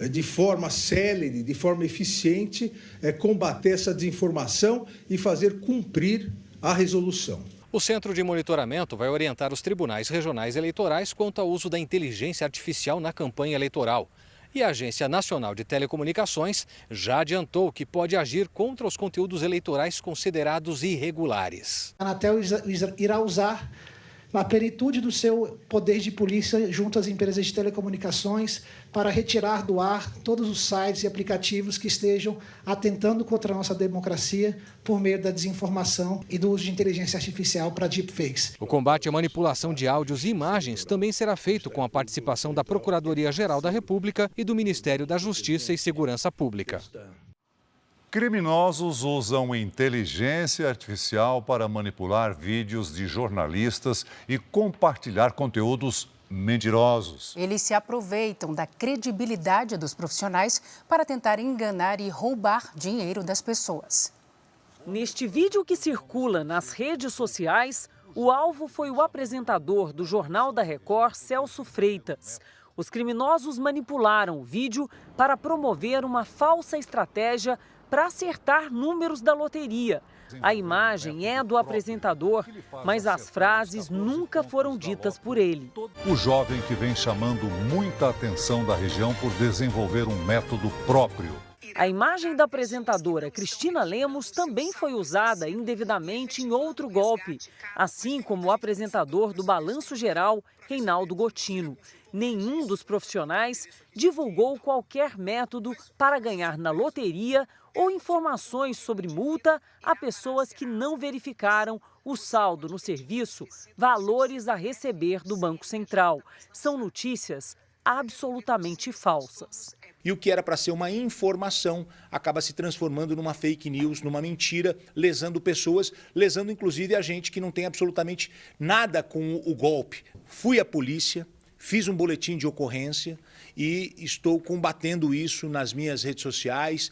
de forma célere, de forma eficiente, combater essa desinformação e fazer cumprir a resolução. O Centro de Monitoramento vai orientar os tribunais regionais eleitorais quanto ao uso da inteligência artificial na campanha eleitoral. E a Agência Nacional de Telecomunicações já adiantou que pode agir contra os conteúdos eleitorais considerados irregulares. A Anatel irá usar na plenitude do seu poder de polícia junto às empresas de telecomunicações para retirar do ar todos os sites e aplicativos que estejam atentando contra a nossa democracia por meio da desinformação e do uso de inteligência artificial para deepfakes. O combate à manipulação de áudios e imagens também será feito com a participação da Procuradoria-Geral da República e do Ministério da Justiça e Segurança Pública. Criminosos usam inteligência artificial para manipular vídeos de jornalistas e compartilhar conteúdos mentirosos. Eles se aproveitam da credibilidade dos profissionais para tentar enganar e roubar dinheiro das pessoas. Neste vídeo que circula nas redes sociais, o alvo foi o apresentador do Jornal da Record, Celso Freitas. Os criminosos manipularam o vídeo para promover uma falsa estratégia para acertar números da loteria. A imagem é do apresentador, mas as frases nunca foram ditas por ele. O jovem que vem chamando muita atenção da região por desenvolver um método próprio. A imagem da apresentadora Cristina Lemos também foi usada indevidamente em outro golpe, assim como o apresentador do Balanço Geral, Reinaldo Gotino. Nenhum dos profissionais divulgou qualquer método para ganhar na loteria ou informações sobre multa a pessoas que não verificaram o saldo no serviço, valores a receber do Banco Central. São notícias absolutamente falsas. E o que era para ser uma informação acaba se transformando numa fake news, numa mentira, lesando pessoas, lesando inclusive a gente que não tem absolutamente nada com o golpe. Fui à polícia, fiz um boletim de ocorrência e estou combatendo isso nas minhas redes sociais,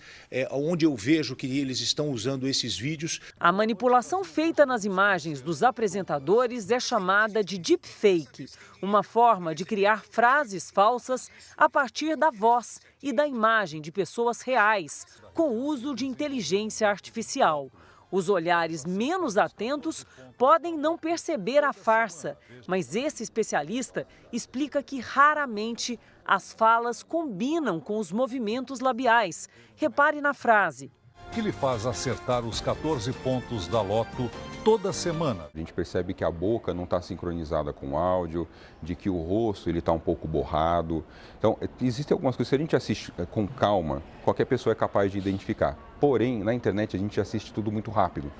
onde eu vejo que eles estão usando esses vídeos. A manipulação feita nas imagens dos apresentadores é chamada de deepfake, uma forma de criar frases falsas a partir da voz e da imagem de pessoas reais, com o uso de inteligência artificial. Os olhares menos atentos podem não perceber a farsa, mas esse especialista explica que raramente as falas combinam com os movimentos labiais. Repare na frase. Que lhe faz acertar os 14 pontos da loto toda semana. A gente percebe que a boca não está sincronizada com o áudio, de que o rosto ele está um pouco borrado. Então, existem algumas coisas que se a gente assiste com calma, qualquer pessoa é capaz de identificar. Porém, na internet a gente assiste tudo muito rápido.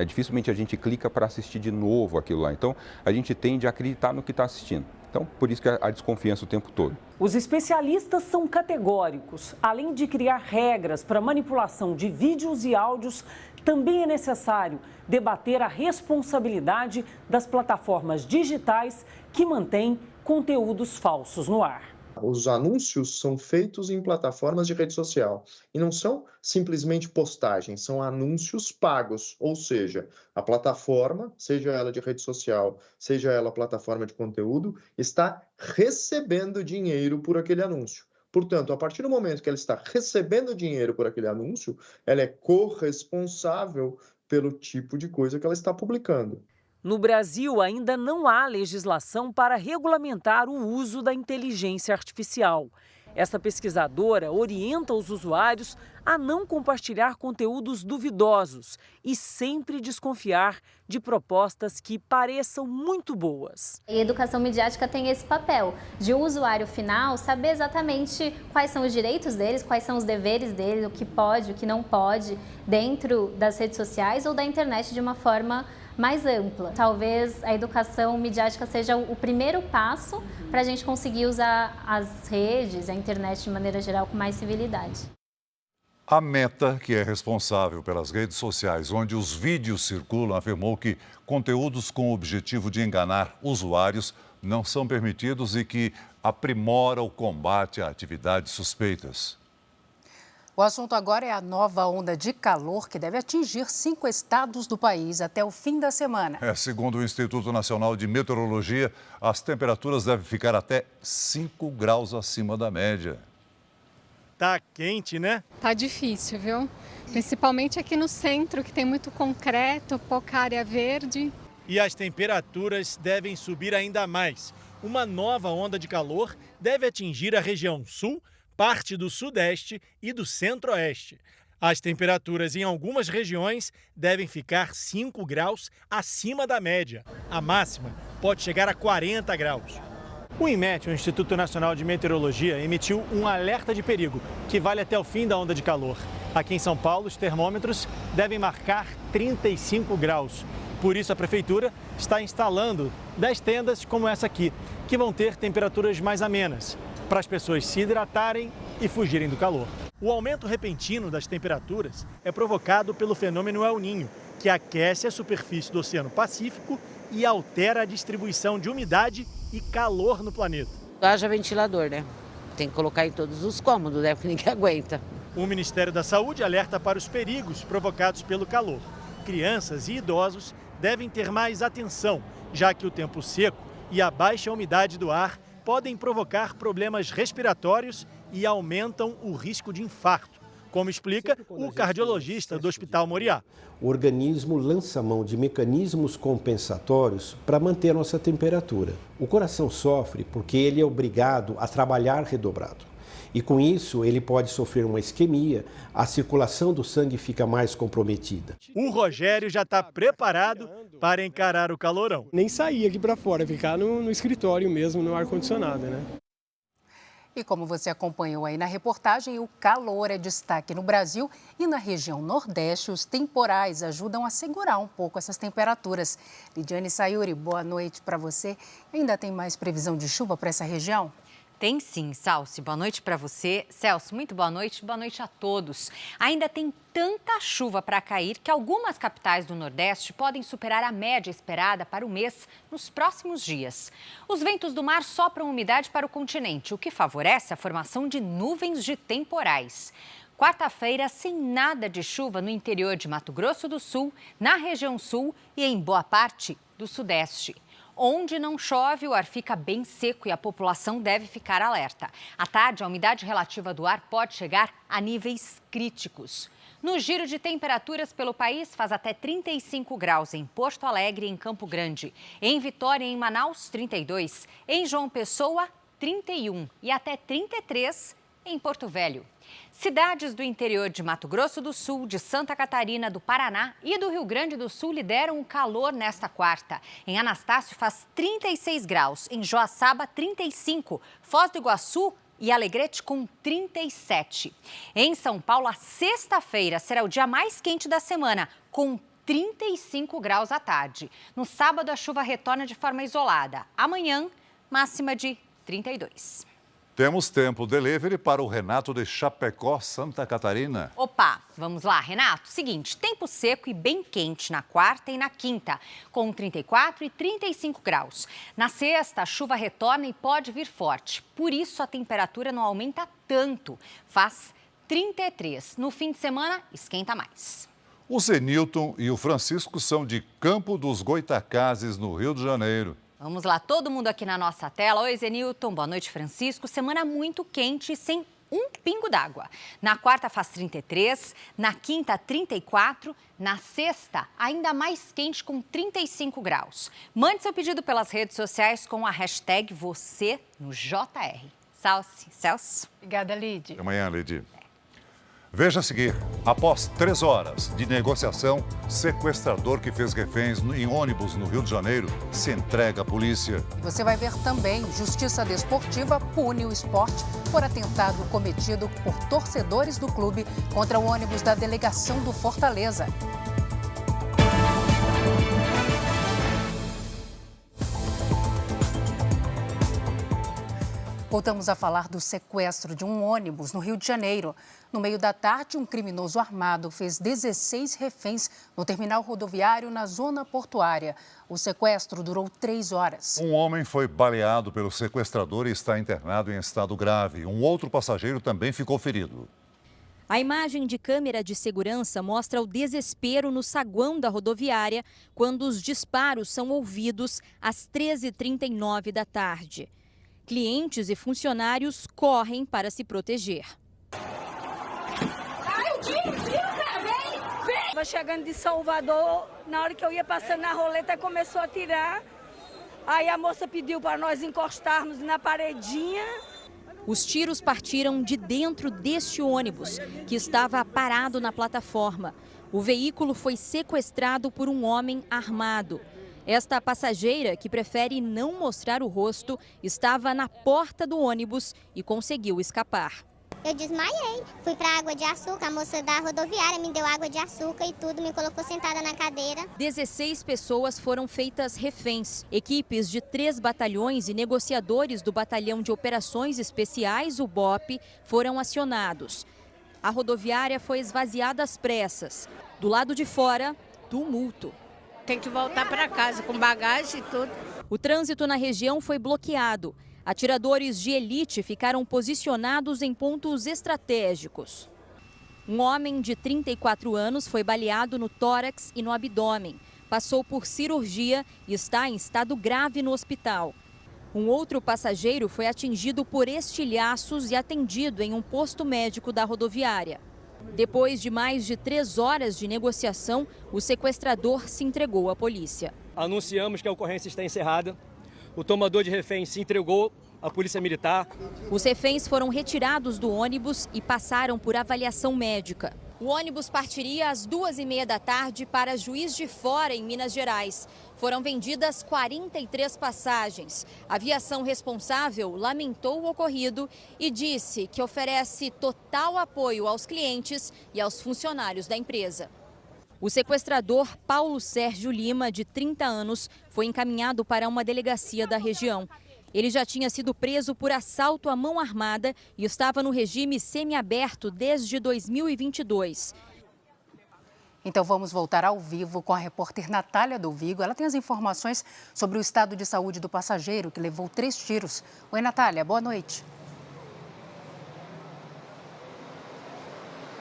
Dificilmente a gente clica para assistir de novo aquilo lá. Então, a gente tende a acreditar no que está assistindo. Então, por isso que a desconfiança o tempo todo. Os especialistas são categóricos. Além de criar regras para manipulação de vídeos e áudios, também é necessário debater a responsabilidade das plataformas digitais que mantêm conteúdos falsos no ar. Os anúncios são feitos em plataformas de rede social e não são simplesmente postagens, são anúncios pagos, ou seja, a plataforma, seja ela de rede social, seja ela plataforma de conteúdo, está recebendo dinheiro por aquele anúncio. Portanto, a partir do momento que ela está recebendo dinheiro por aquele anúncio, ela é corresponsável pelo tipo de coisa que ela está publicando. No Brasil, ainda não há legislação para regulamentar o uso da inteligência artificial. Esta pesquisadora orienta os usuários a não compartilhar conteúdos duvidosos e sempre desconfiar de propostas que pareçam muito boas. A educação midiática tem esse papel de o usuário final saber exatamente quais são os direitos deles, quais são os deveres deles, o que pode, o que não pode, dentro das redes sociais ou da internet de uma forma mais ampla. Talvez a educação midiática seja o primeiro passo para a gente conseguir usar as redes, a internet de maneira geral, com mais civilidade. A Meta, que é responsável pelas redes sociais onde os vídeos circulam, afirmou que conteúdos com o objetivo de enganar usuários não são permitidos e que aprimora o combate a atividades suspeitas. O assunto agora é a nova onda de calor que deve atingir 5 estados do país até o fim da semana. Segundo o Instituto Nacional de Meteorologia, as temperaturas devem ficar até 5 graus acima da média. Tá quente, né? Tá difícil, viu? Principalmente aqui no centro, que tem muito concreto, pouca área verde. E as temperaturas devem subir ainda mais. Uma nova onda de calor deve atingir a região sul, parte do sudeste e do centro-oeste. As temperaturas em algumas regiões devem ficar 5 graus acima da média. A máxima pode chegar a 40 graus. O INMET, o Instituto Nacional de Meteorologia, emitiu um alerta de perigo, que vale até o fim da onda de calor. Aqui em São Paulo, os termômetros devem marcar 35 graus. Por isso, a Prefeitura está instalando 10 tendas como essa aqui, que vão ter temperaturas mais amenas, para as pessoas se hidratarem e fugirem do calor. O aumento repentino das temperaturas é provocado pelo fenômeno El Niño, que aquece a superfície do Oceano Pacífico e altera a distribuição de umidade e calor no planeta. Haja ventilador, né? Tem que colocar em todos os cômodos, né? Porque ninguém aguenta. O Ministério da Saúde alerta para os perigos provocados pelo calor. Crianças e idosos devem ter mais atenção, já que o tempo seco e a baixa umidade do ar podem provocar problemas respiratórios e aumentam o risco de infarto. como explica o cardiologista do Hospital Moriá. O organismo lança mão de mecanismos compensatórios para manter a nossa temperatura. O coração sofre porque ele é obrigado a trabalhar redobrado. E com isso, ele pode sofrer uma isquemia, a circulação do sangue fica mais comprometida. O Rogério já está preparado para encarar o calorão. Nem sair aqui para fora, ficar no escritório mesmo, no ar-condicionado, né? E como você acompanhou aí na reportagem, o calor é destaque no Brasil e na região Nordeste. Os temporais ajudam a segurar um pouco essas temperaturas. Lidiane Sayuri, boa noite para você. Ainda tem mais previsão de chuva para essa região? Tem sim, Salsi. Boa noite para você. Celso, muito boa noite a todos. Ainda tem tanta chuva para cair que algumas capitais do Nordeste podem superar a média esperada para o mês nos próximos dias. Os ventos do mar sopram umidade para o continente, o que favorece a formação de nuvens de temporais. Quarta-feira, sem nada de chuva no interior de Mato Grosso do Sul, na região sul e em boa parte do Sudeste. Onde não chove, o ar fica bem seco e a população deve ficar alerta. À tarde, a umidade relativa do ar pode chegar a níveis críticos. No giro de temperaturas pelo país, faz até 35 graus em Porto Alegre e em Campo Grande. Em Vitória e em Manaus, 32. Em João Pessoa, 31. E até 33 em Porto Velho. Cidades do interior de Mato Grosso do Sul, de Santa Catarina, do Paraná e do Rio Grande do Sul lideram o calor nesta quarta. Em Anastácio faz 36 graus, em Joaçaba 35, Foz do Iguaçu e Alegrete com 37. Em São Paulo, a sexta-feira será o dia mais quente da semana, com 35 graus à tarde. No sábado, a chuva retorna de forma isolada. Amanhã, máxima de 32. Temos tempo delivery para o Renato de Chapecó, Santa Catarina. Opa, vamos lá, Renato. Seguinte, tempo seco e bem quente na quarta e na quinta, com 34 e 35 graus. Na sexta, a chuva retorna e pode vir forte. Por isso, a temperatura não aumenta tanto. Faz 33. No fim de semana, esquenta mais. O Zenilton e o Francisco são de Campo dos Goitacazes, no Rio de Janeiro. Vamos lá, todo mundo aqui na nossa tela. Oi, Zenilton. Boa noite, Francisco. Semana muito quente, sem um pingo d'água. Na quarta faz 33, na quinta 34, na sexta ainda mais quente com 35 graus. Mande seu pedido pelas redes sociais com a hashtag você no JR. Celso. Obrigada, Lid. Até amanhã, Lid. Veja a seguir, após 3 horas de negociação, sequestrador que fez reféns em ônibus no Rio de Janeiro se entrega à polícia. Você vai ver também, Justiça Desportiva pune o esporte por atentado cometido por torcedores do clube contra o ônibus da delegação do Fortaleza. Voltamos a falar do sequestro de um ônibus no Rio de Janeiro. No meio da tarde, um criminoso armado fez 16 reféns no terminal rodoviário na zona portuária. O sequestro durou 3 horas. Um homem foi baleado pelo sequestrador e está internado em estado grave. Um outro passageiro também ficou ferido. A imagem de câmera de segurança mostra o desespero no saguão da rodoviária quando os disparos são ouvidos às 13h39 da tarde. Clientes e funcionários correm para se proteger. Estava chegando de Salvador, na hora que eu ia passando na roleta, começou a tirar. Aí a moça pediu para nós encostarmos na paredinha. Os tiros partiram de dentro deste ônibus, que estava parado na plataforma. O veículo foi sequestrado por um homem armado. Esta passageira, que prefere não mostrar o rosto, estava na porta do ônibus e conseguiu escapar. Eu desmaiei, fui para água de açúcar, a moça da rodoviária me deu água de açúcar e tudo, me colocou sentada na cadeira. 16 pessoas foram feitas reféns. Equipes de 3 batalhões e negociadores do Batalhão de Operações Especiais, o BOP, foram acionados. A rodoviária foi esvaziada às pressas. Do lado de fora, tumulto. Tem que voltar para casa com bagagem e tudo. O trânsito na região foi bloqueado. Atiradores de elite ficaram posicionados em pontos estratégicos. Um homem de 34 anos foi baleado no tórax e no abdômen. Passou por cirurgia e está em estado grave no hospital. Um outro passageiro foi atingido por estilhaços e atendido em um posto médico da rodoviária. Depois de mais de 3 horas de negociação, o sequestrador se entregou à polícia. Anunciamos que a ocorrência está encerrada. O tomador de refém se entregou à polícia militar. Os reféns foram retirados do ônibus e passaram por avaliação médica. O ônibus partiria às 2h30 da tarde para Juiz de Fora, em Minas Gerais. Foram vendidas 43 passagens. A aviação responsável lamentou o ocorrido e disse que oferece total apoio aos clientes e aos funcionários da empresa. O sequestrador Paulo Sérgio Lima, de 30 anos, foi encaminhado para uma delegacia da região. Ele já tinha sido preso por assalto à mão armada e estava no regime semiaberto desde 2022. Então vamos voltar ao vivo com a repórter Natália do Vigo. Ela tem as informações sobre o estado de saúde do passageiro que levou 3 tiros. Oi, Natália, boa noite.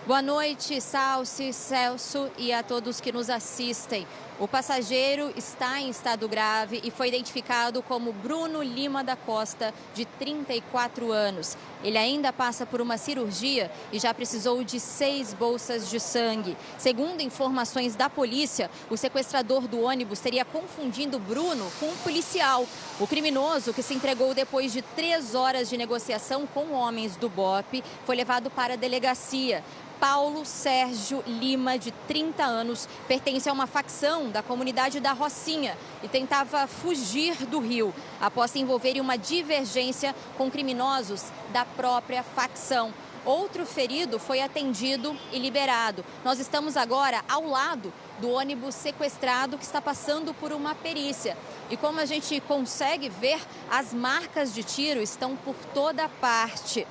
Boa noite, Salsi, Celso e a todos que nos assistem. O passageiro está em estado grave e foi identificado como Bruno Lima da Costa, de 34 anos. Ele ainda passa por uma cirurgia e já precisou de 6 bolsas de sangue. Segundo informações da polícia, o sequestrador do ônibus teria confundido Bruno com um policial. O criminoso, que se entregou depois de 3 horas de negociação com homens do BOPE, foi levado para a delegacia. Paulo Sérgio Lima, de 30 anos, pertence a uma facção da comunidade da Rocinha e tentava fugir do Rio, após se envolver em uma divergência com criminosos da própria facção. Outro ferido foi atendido e liberado. Nós estamos agora ao lado do ônibus sequestrado que está passando por uma perícia. E como a gente consegue ver, as marcas de tiro estão por toda parte.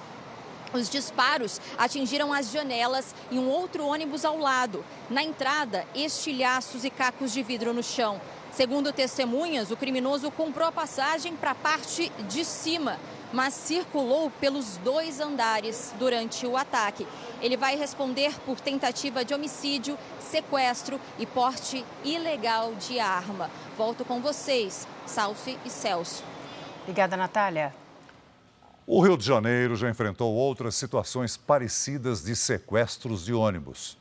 Os disparos atingiram as janelas e um outro ônibus ao lado. Na entrada, estilhaços e cacos de vidro no chão. Segundo testemunhas, o criminoso comprou a passagem para a parte de cima, mas circulou pelos 2 andares durante o ataque. Ele vai responder por tentativa de homicídio, sequestro e porte ilegal de arma. Volto com vocês, Salsi e Celso. Obrigada, Natália. O Rio de Janeiro já enfrentou outras situações parecidas de sequestros de ônibus.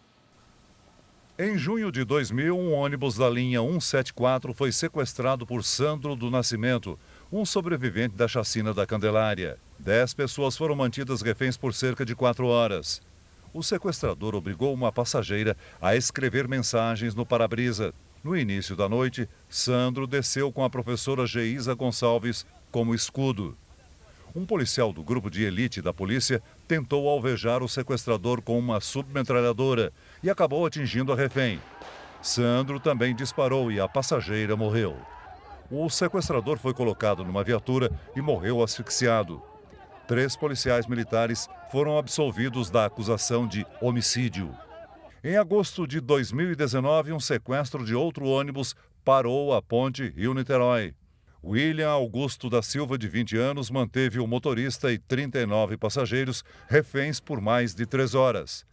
Em junho de 2000, um ônibus da linha 174 foi sequestrado por Sandro do Nascimento, um sobrevivente da chacina da Candelária. 10 pessoas foram mantidas reféns por cerca de 4 horas. O sequestrador obrigou uma passageira a escrever mensagens no para-brisa. No início da noite, Sandro desceu com a professora Geisa Gonçalves como escudo. Um policial do grupo de elite da polícia tentou alvejar o sequestrador com uma submetralhadora e acabou atingindo a refém. Sandro também disparou e a passageira morreu. O sequestrador foi colocado numa viatura e morreu asfixiado. 3 policiais militares foram absolvidos da acusação de homicídio. Em agosto de 2019, um sequestro de outro ônibus parou a ponte Rio-Niterói. William Augusto da Silva, de 20 anos, manteve o motorista e 39 passageiros reféns por mais de 3 horas.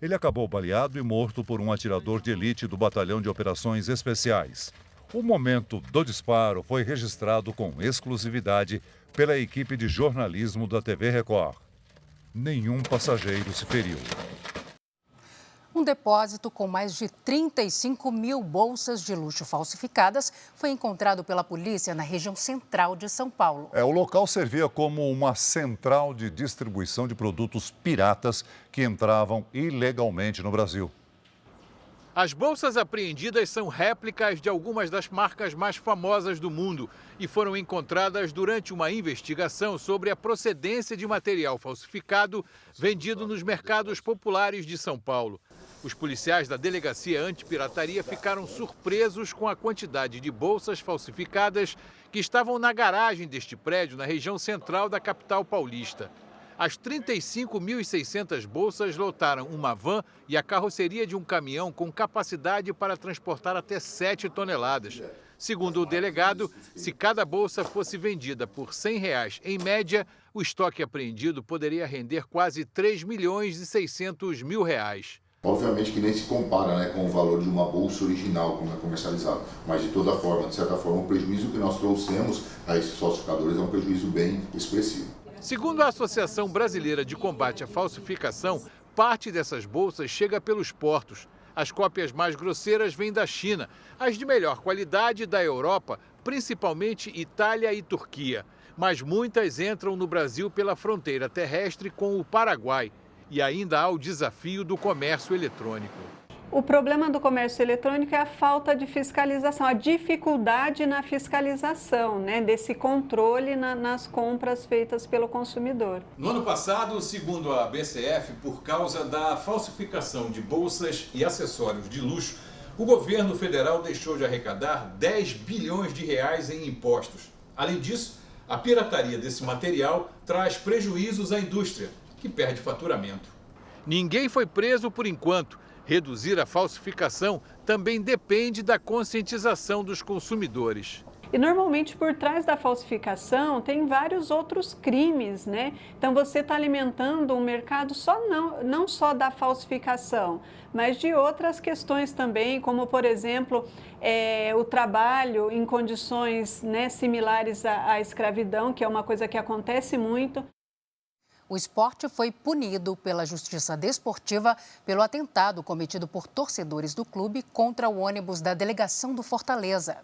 Ele acabou baleado e morto por um atirador de elite do Batalhão de Operações Especiais. O momento do disparo foi registrado com exclusividade pela equipe de jornalismo da TV Record. Nenhum passageiro se feriu. Um depósito com mais de 35 mil bolsas de luxo falsificadas foi encontrado pela polícia na região central de São Paulo. O local servia como uma central de distribuição de produtos piratas que entravam ilegalmente no Brasil. As bolsas apreendidas são réplicas de algumas das marcas mais famosas do mundo e foram encontradas durante uma investigação sobre a procedência de material falsificado vendido nos mercados populares de São Paulo. Os policiais da Delegacia Antipirataria ficaram surpresos com a quantidade de bolsas falsificadas que estavam na garagem deste prédio, na região central da capital paulista. As 35.600 bolsas lotaram uma van e a carroceria de um caminhão com capacidade para transportar até 7 toneladas. Segundo o delegado, se cada bolsa fosse vendida por R$100 em média, o estoque apreendido poderia render quase R$3.600.000. Obviamente que nem se compara, com o valor de uma bolsa original, como é comercializado. Mas, de toda forma, de certa forma, o prejuízo que nós trouxemos a esses falsificadores é um prejuízo bem expressivo. Segundo a Associação Brasileira de Combate à Falsificação, Parte dessas bolsas chega pelos portos. As cópias mais grosseiras vêm da China, as de melhor qualidade da Europa, principalmente Itália e Turquia. Mas muitas entram no Brasil pela fronteira terrestre com o Paraguai. E ainda há o desafio do comércio eletrônico. O problema do comércio eletrônico é a falta de fiscalização, a dificuldade na fiscalização, né, desse controle nas compras feitas pelo consumidor. No ano passado, segundo a BCF, por causa da falsificação de bolsas e acessórios de luxo, o governo federal deixou de arrecadar 10 bilhões de reais em impostos. Além disso, a pirataria desse material traz prejuízos à indústria, que perde faturamento. Ninguém foi preso por enquanto. Reduzir a falsificação também depende da conscientização dos consumidores. E normalmente por trás da falsificação tem vários outros crimes, né? Então você está alimentando um mercado não só da falsificação, mas de outras questões também, como por exemplo o trabalho em condições, né, similares à escravidão, que é uma coisa que acontece muito. O esporte foi punido pela Justiça Desportiva pelo atentado cometido por torcedores do clube contra o ônibus da delegação do Fortaleza.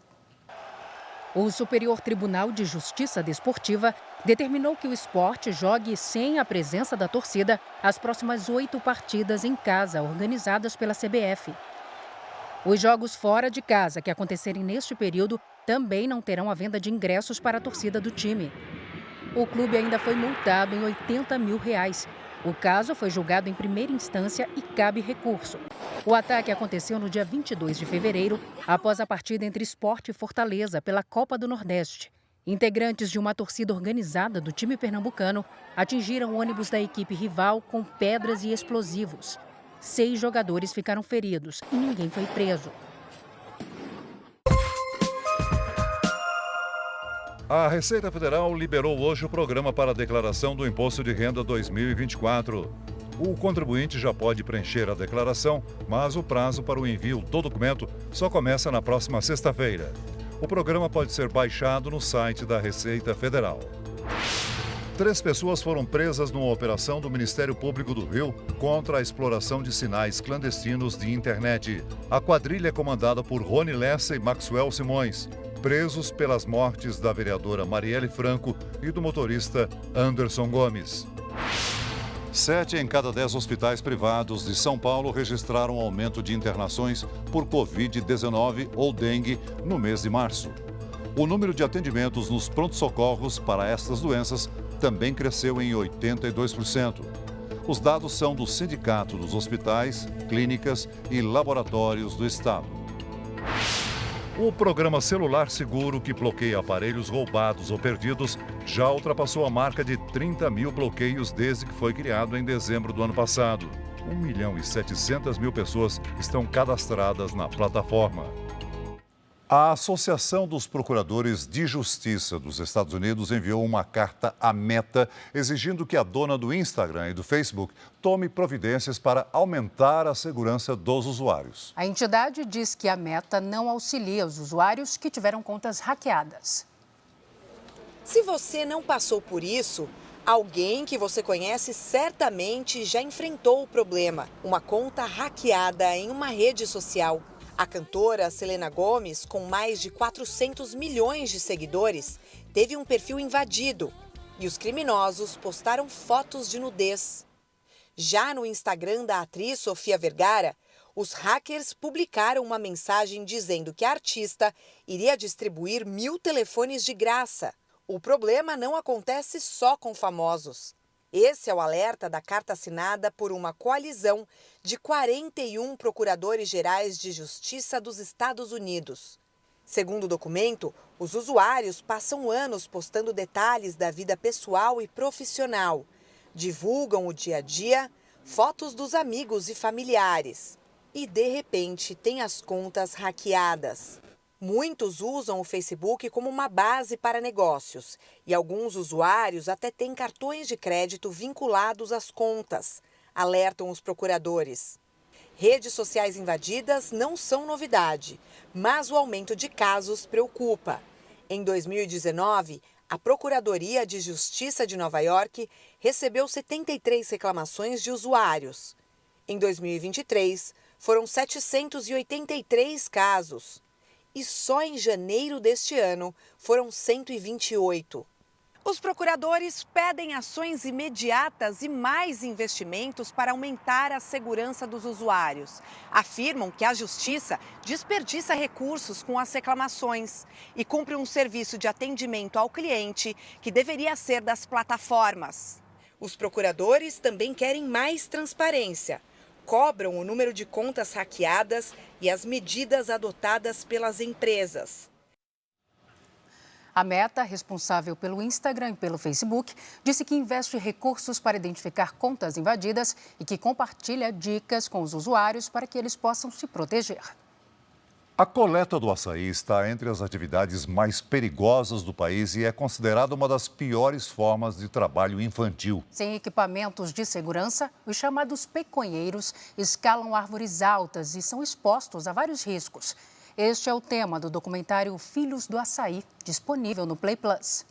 O Superior Tribunal de Justiça Desportiva determinou que o esporte jogue sem a presença da torcida as próximas 8 partidas em casa, organizadas pela CBF. Os jogos fora de casa que acontecerem neste período também não terão a venda de ingressos para a torcida do time. O clube ainda foi multado em R$80 mil. O caso foi julgado em primeira instância e cabe recurso. O ataque aconteceu no dia 22 de fevereiro, após a partida entre Sport e Fortaleza pela Copa do Nordeste. Integrantes de uma torcida organizada do time pernambucano atingiram o ônibus da equipe rival com pedras e explosivos. 6 jogadores ficaram feridos e ninguém foi preso. A Receita Federal liberou hoje o programa para a declaração do Imposto de Renda 2024. O contribuinte já pode preencher a declaração, mas o prazo para o envio do documento só começa na próxima sexta-feira. O programa pode ser baixado no site da Receita Federal. 3 pessoas foram presas numa operação do Ministério Público do Rio contra a exploração de sinais clandestinos de internet. A quadrilha é comandada por Rony Lessa e Maxwell Simões, presos pelas mortes da vereadora Marielle Franco e do motorista Anderson Gomes. 7 em cada 10 hospitais privados de São Paulo registraram aumento de internações por Covid-19 ou dengue no mês de março. O número de atendimentos nos pronto-socorros para estas doenças também cresceu em 82%. Os dados são do Sindicato dos Hospitais, Clínicas e Laboratórios do Estado. O programa Celular Seguro, que bloqueia aparelhos roubados ou perdidos, já ultrapassou a marca de 30 mil bloqueios desde que foi criado em dezembro do ano passado. 1.700.000 pessoas estão cadastradas na plataforma. A Associação dos Procuradores de Justiça dos Estados Unidos enviou uma carta à Meta exigindo que a dona do Instagram e do Facebook tome providências para aumentar a segurança dos usuários. A entidade diz que a Meta não auxilia os usuários que tiveram contas hackeadas. Se você não passou por isso, alguém que você conhece certamente já enfrentou o problema. Uma conta hackeada em uma rede social. A cantora Selena Gomez, com mais de 400 milhões de seguidores, teve um perfil invadido e os criminosos postaram fotos de nudez. Já no Instagram da atriz Sofia Vergara, os hackers publicaram uma mensagem dizendo que a artista iria distribuir 1.000 telefones de graça. O problema não acontece só com famosos. Esse é o alerta da carta assinada por uma coalizão de 41 procuradores-gerais de justiça dos Estados Unidos. Segundo o documento, os usuários passam anos postando detalhes da vida pessoal e profissional, divulgam o dia a dia, fotos dos amigos e familiares e, de repente, têm as contas hackeadas. Muitos usam o Facebook como uma base para negócios e alguns usuários até têm cartões de crédito vinculados às contas, alertam os procuradores. Redes sociais invadidas não são novidade, mas o aumento de casos preocupa. Em 2019, A Procuradoria de Justiça de Nova York recebeu 73 reclamações de usuários. Em 2023, foram 783 casos. E só em janeiro deste ano foram 128. Os procuradores pedem ações imediatas e mais investimentos para aumentar a segurança dos usuários. Afirmam que a Justiça desperdiça recursos com as reclamações e cumpre um serviço de atendimento ao cliente que deveria ser das plataformas. Os procuradores também querem mais transparência. Cobram o número de contas hackeadas e as medidas adotadas pelas empresas. A Meta, responsável pelo Instagram e pelo Facebook, disse que investe recursos para identificar contas invadidas e que compartilha dicas com os usuários para que eles possam se proteger. A coleta do açaí está entre as atividades mais perigosas do país e é considerada uma das piores formas de trabalho infantil. Sem equipamentos de segurança, os chamados peconheiros escalam árvores altas e são expostos a vários riscos. Este é o tema do documentário Filhos do Açaí, disponível no Play Plus.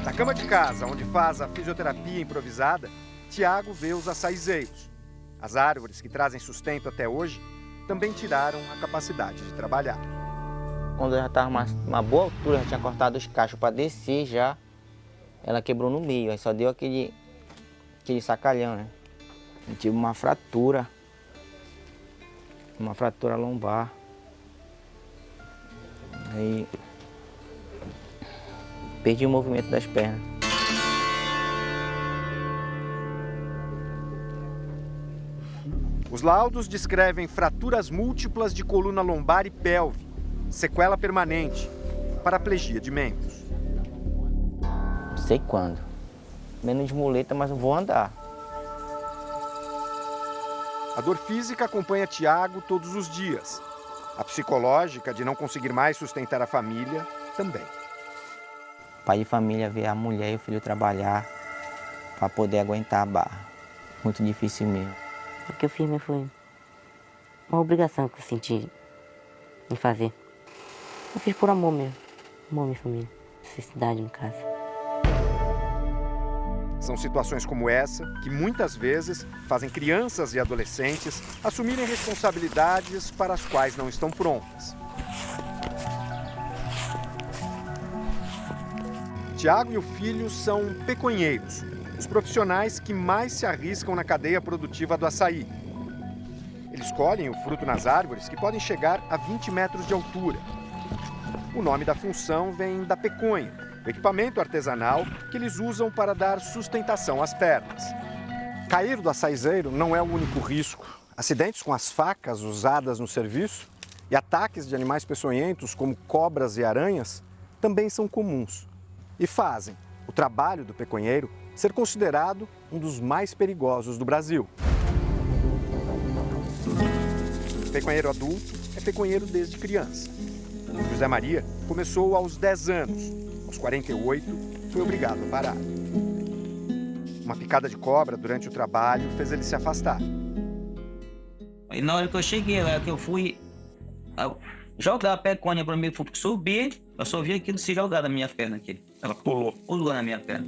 Na cama de casa, onde faz a fisioterapia improvisada, Tiago vê os açaizeiros. As árvores que trazem sustento até hoje também tiraram a capacidade de trabalhar. Quando eu já estava uma boa altura, já tinha cortado os cachos para descer já, ela quebrou no meio, aí só deu aquele sacalhão, né? Eu tive uma fratura lombar. Aí perdi o movimento das pernas. Os laudos descrevem fraturas múltiplas de coluna lombar e pelve, sequela permanente, paraplegia de membros. Não sei quando. Menos de muleta, mas eu vou andar. A dor física acompanha Tiago todos os dias. A psicológica, de não conseguir mais sustentar a família, também. Pai de família vê a mulher e o filho trabalhar para poder aguentar a barra. Muito difícil mesmo. O que eu fiz mesmo foi uma obrigação que eu senti em fazer. Eu fiz por amor mesmo. Amor à minha família. Necessidade em casa. São situações como essa que muitas vezes fazem crianças e adolescentes assumirem responsabilidades para as quais não estão prontas. Tiago e o filho são peconheiros, os profissionais que mais se arriscam na cadeia produtiva do açaí. Eles colhem o fruto nas árvores que podem chegar a 20 metros de altura. O nome da função vem da peconha, o equipamento artesanal que eles usam para dar sustentação às pernas. Cair do açaizeiro não é o único risco. Acidentes com as facas usadas no serviço e ataques de animais peçonhentos, como cobras e aranhas, também são comuns e fazem o trabalho do peconheiro ser considerado um dos mais perigosos do Brasil. O peconheiro adulto é peconheiro desde criança. José Maria começou aos 10 anos. Aos 48, foi obrigado a parar. Uma picada de cobra durante o trabalho fez ele se afastar. E na hora que eu cheguei, que eu fui jogar a peconha para mim subir, eu só vi aquilo se jogar na minha perna aqui. Ela pulou na minha perna.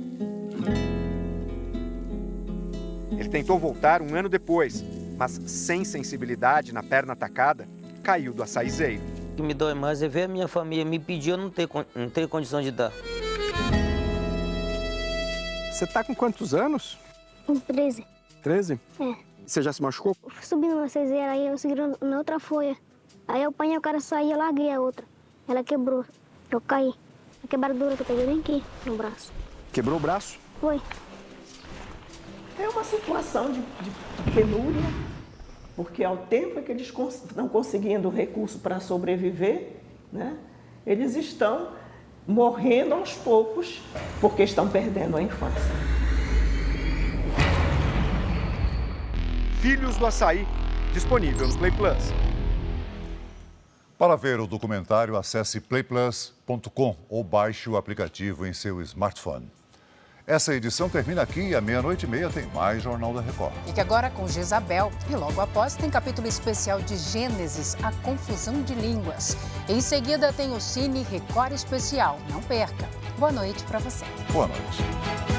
Ele tentou voltar um ano depois, mas sem sensibilidade na perna atacada, caiu do açaizeiro. O que me dói mais é ver a minha família me pedir, eu não tenho condição de dar. Você tá com quantos anos? Com 13. 13? É. Você já se machucou? Eu fui subindo na ceseira, aí eu segui na outra folha. Aí eu apanhei, o cara saiu, eu larguei a outra. Ela quebrou. Eu caí. A quebradura que eu peguei bem aqui no braço. Quebrou o braço? Foi. É uma situação de penúria, porque ao tempo que eles estão conseguindo recurso para sobreviver, né, eles estão morrendo aos poucos porque estão perdendo a infância. Filhos do Açaí, disponível no Play Plus. Para ver o documentário, acesse playplus.com ou baixe o aplicativo em seu smartphone. Essa edição termina aqui e à 00:30 tem mais Jornal da Record. Fique agora com Jezabel e logo após tem capítulo especial de Gênesis, a confusão de línguas. Em seguida tem o Cine Record Especial. Não perca. Boa noite para você. Boa noite.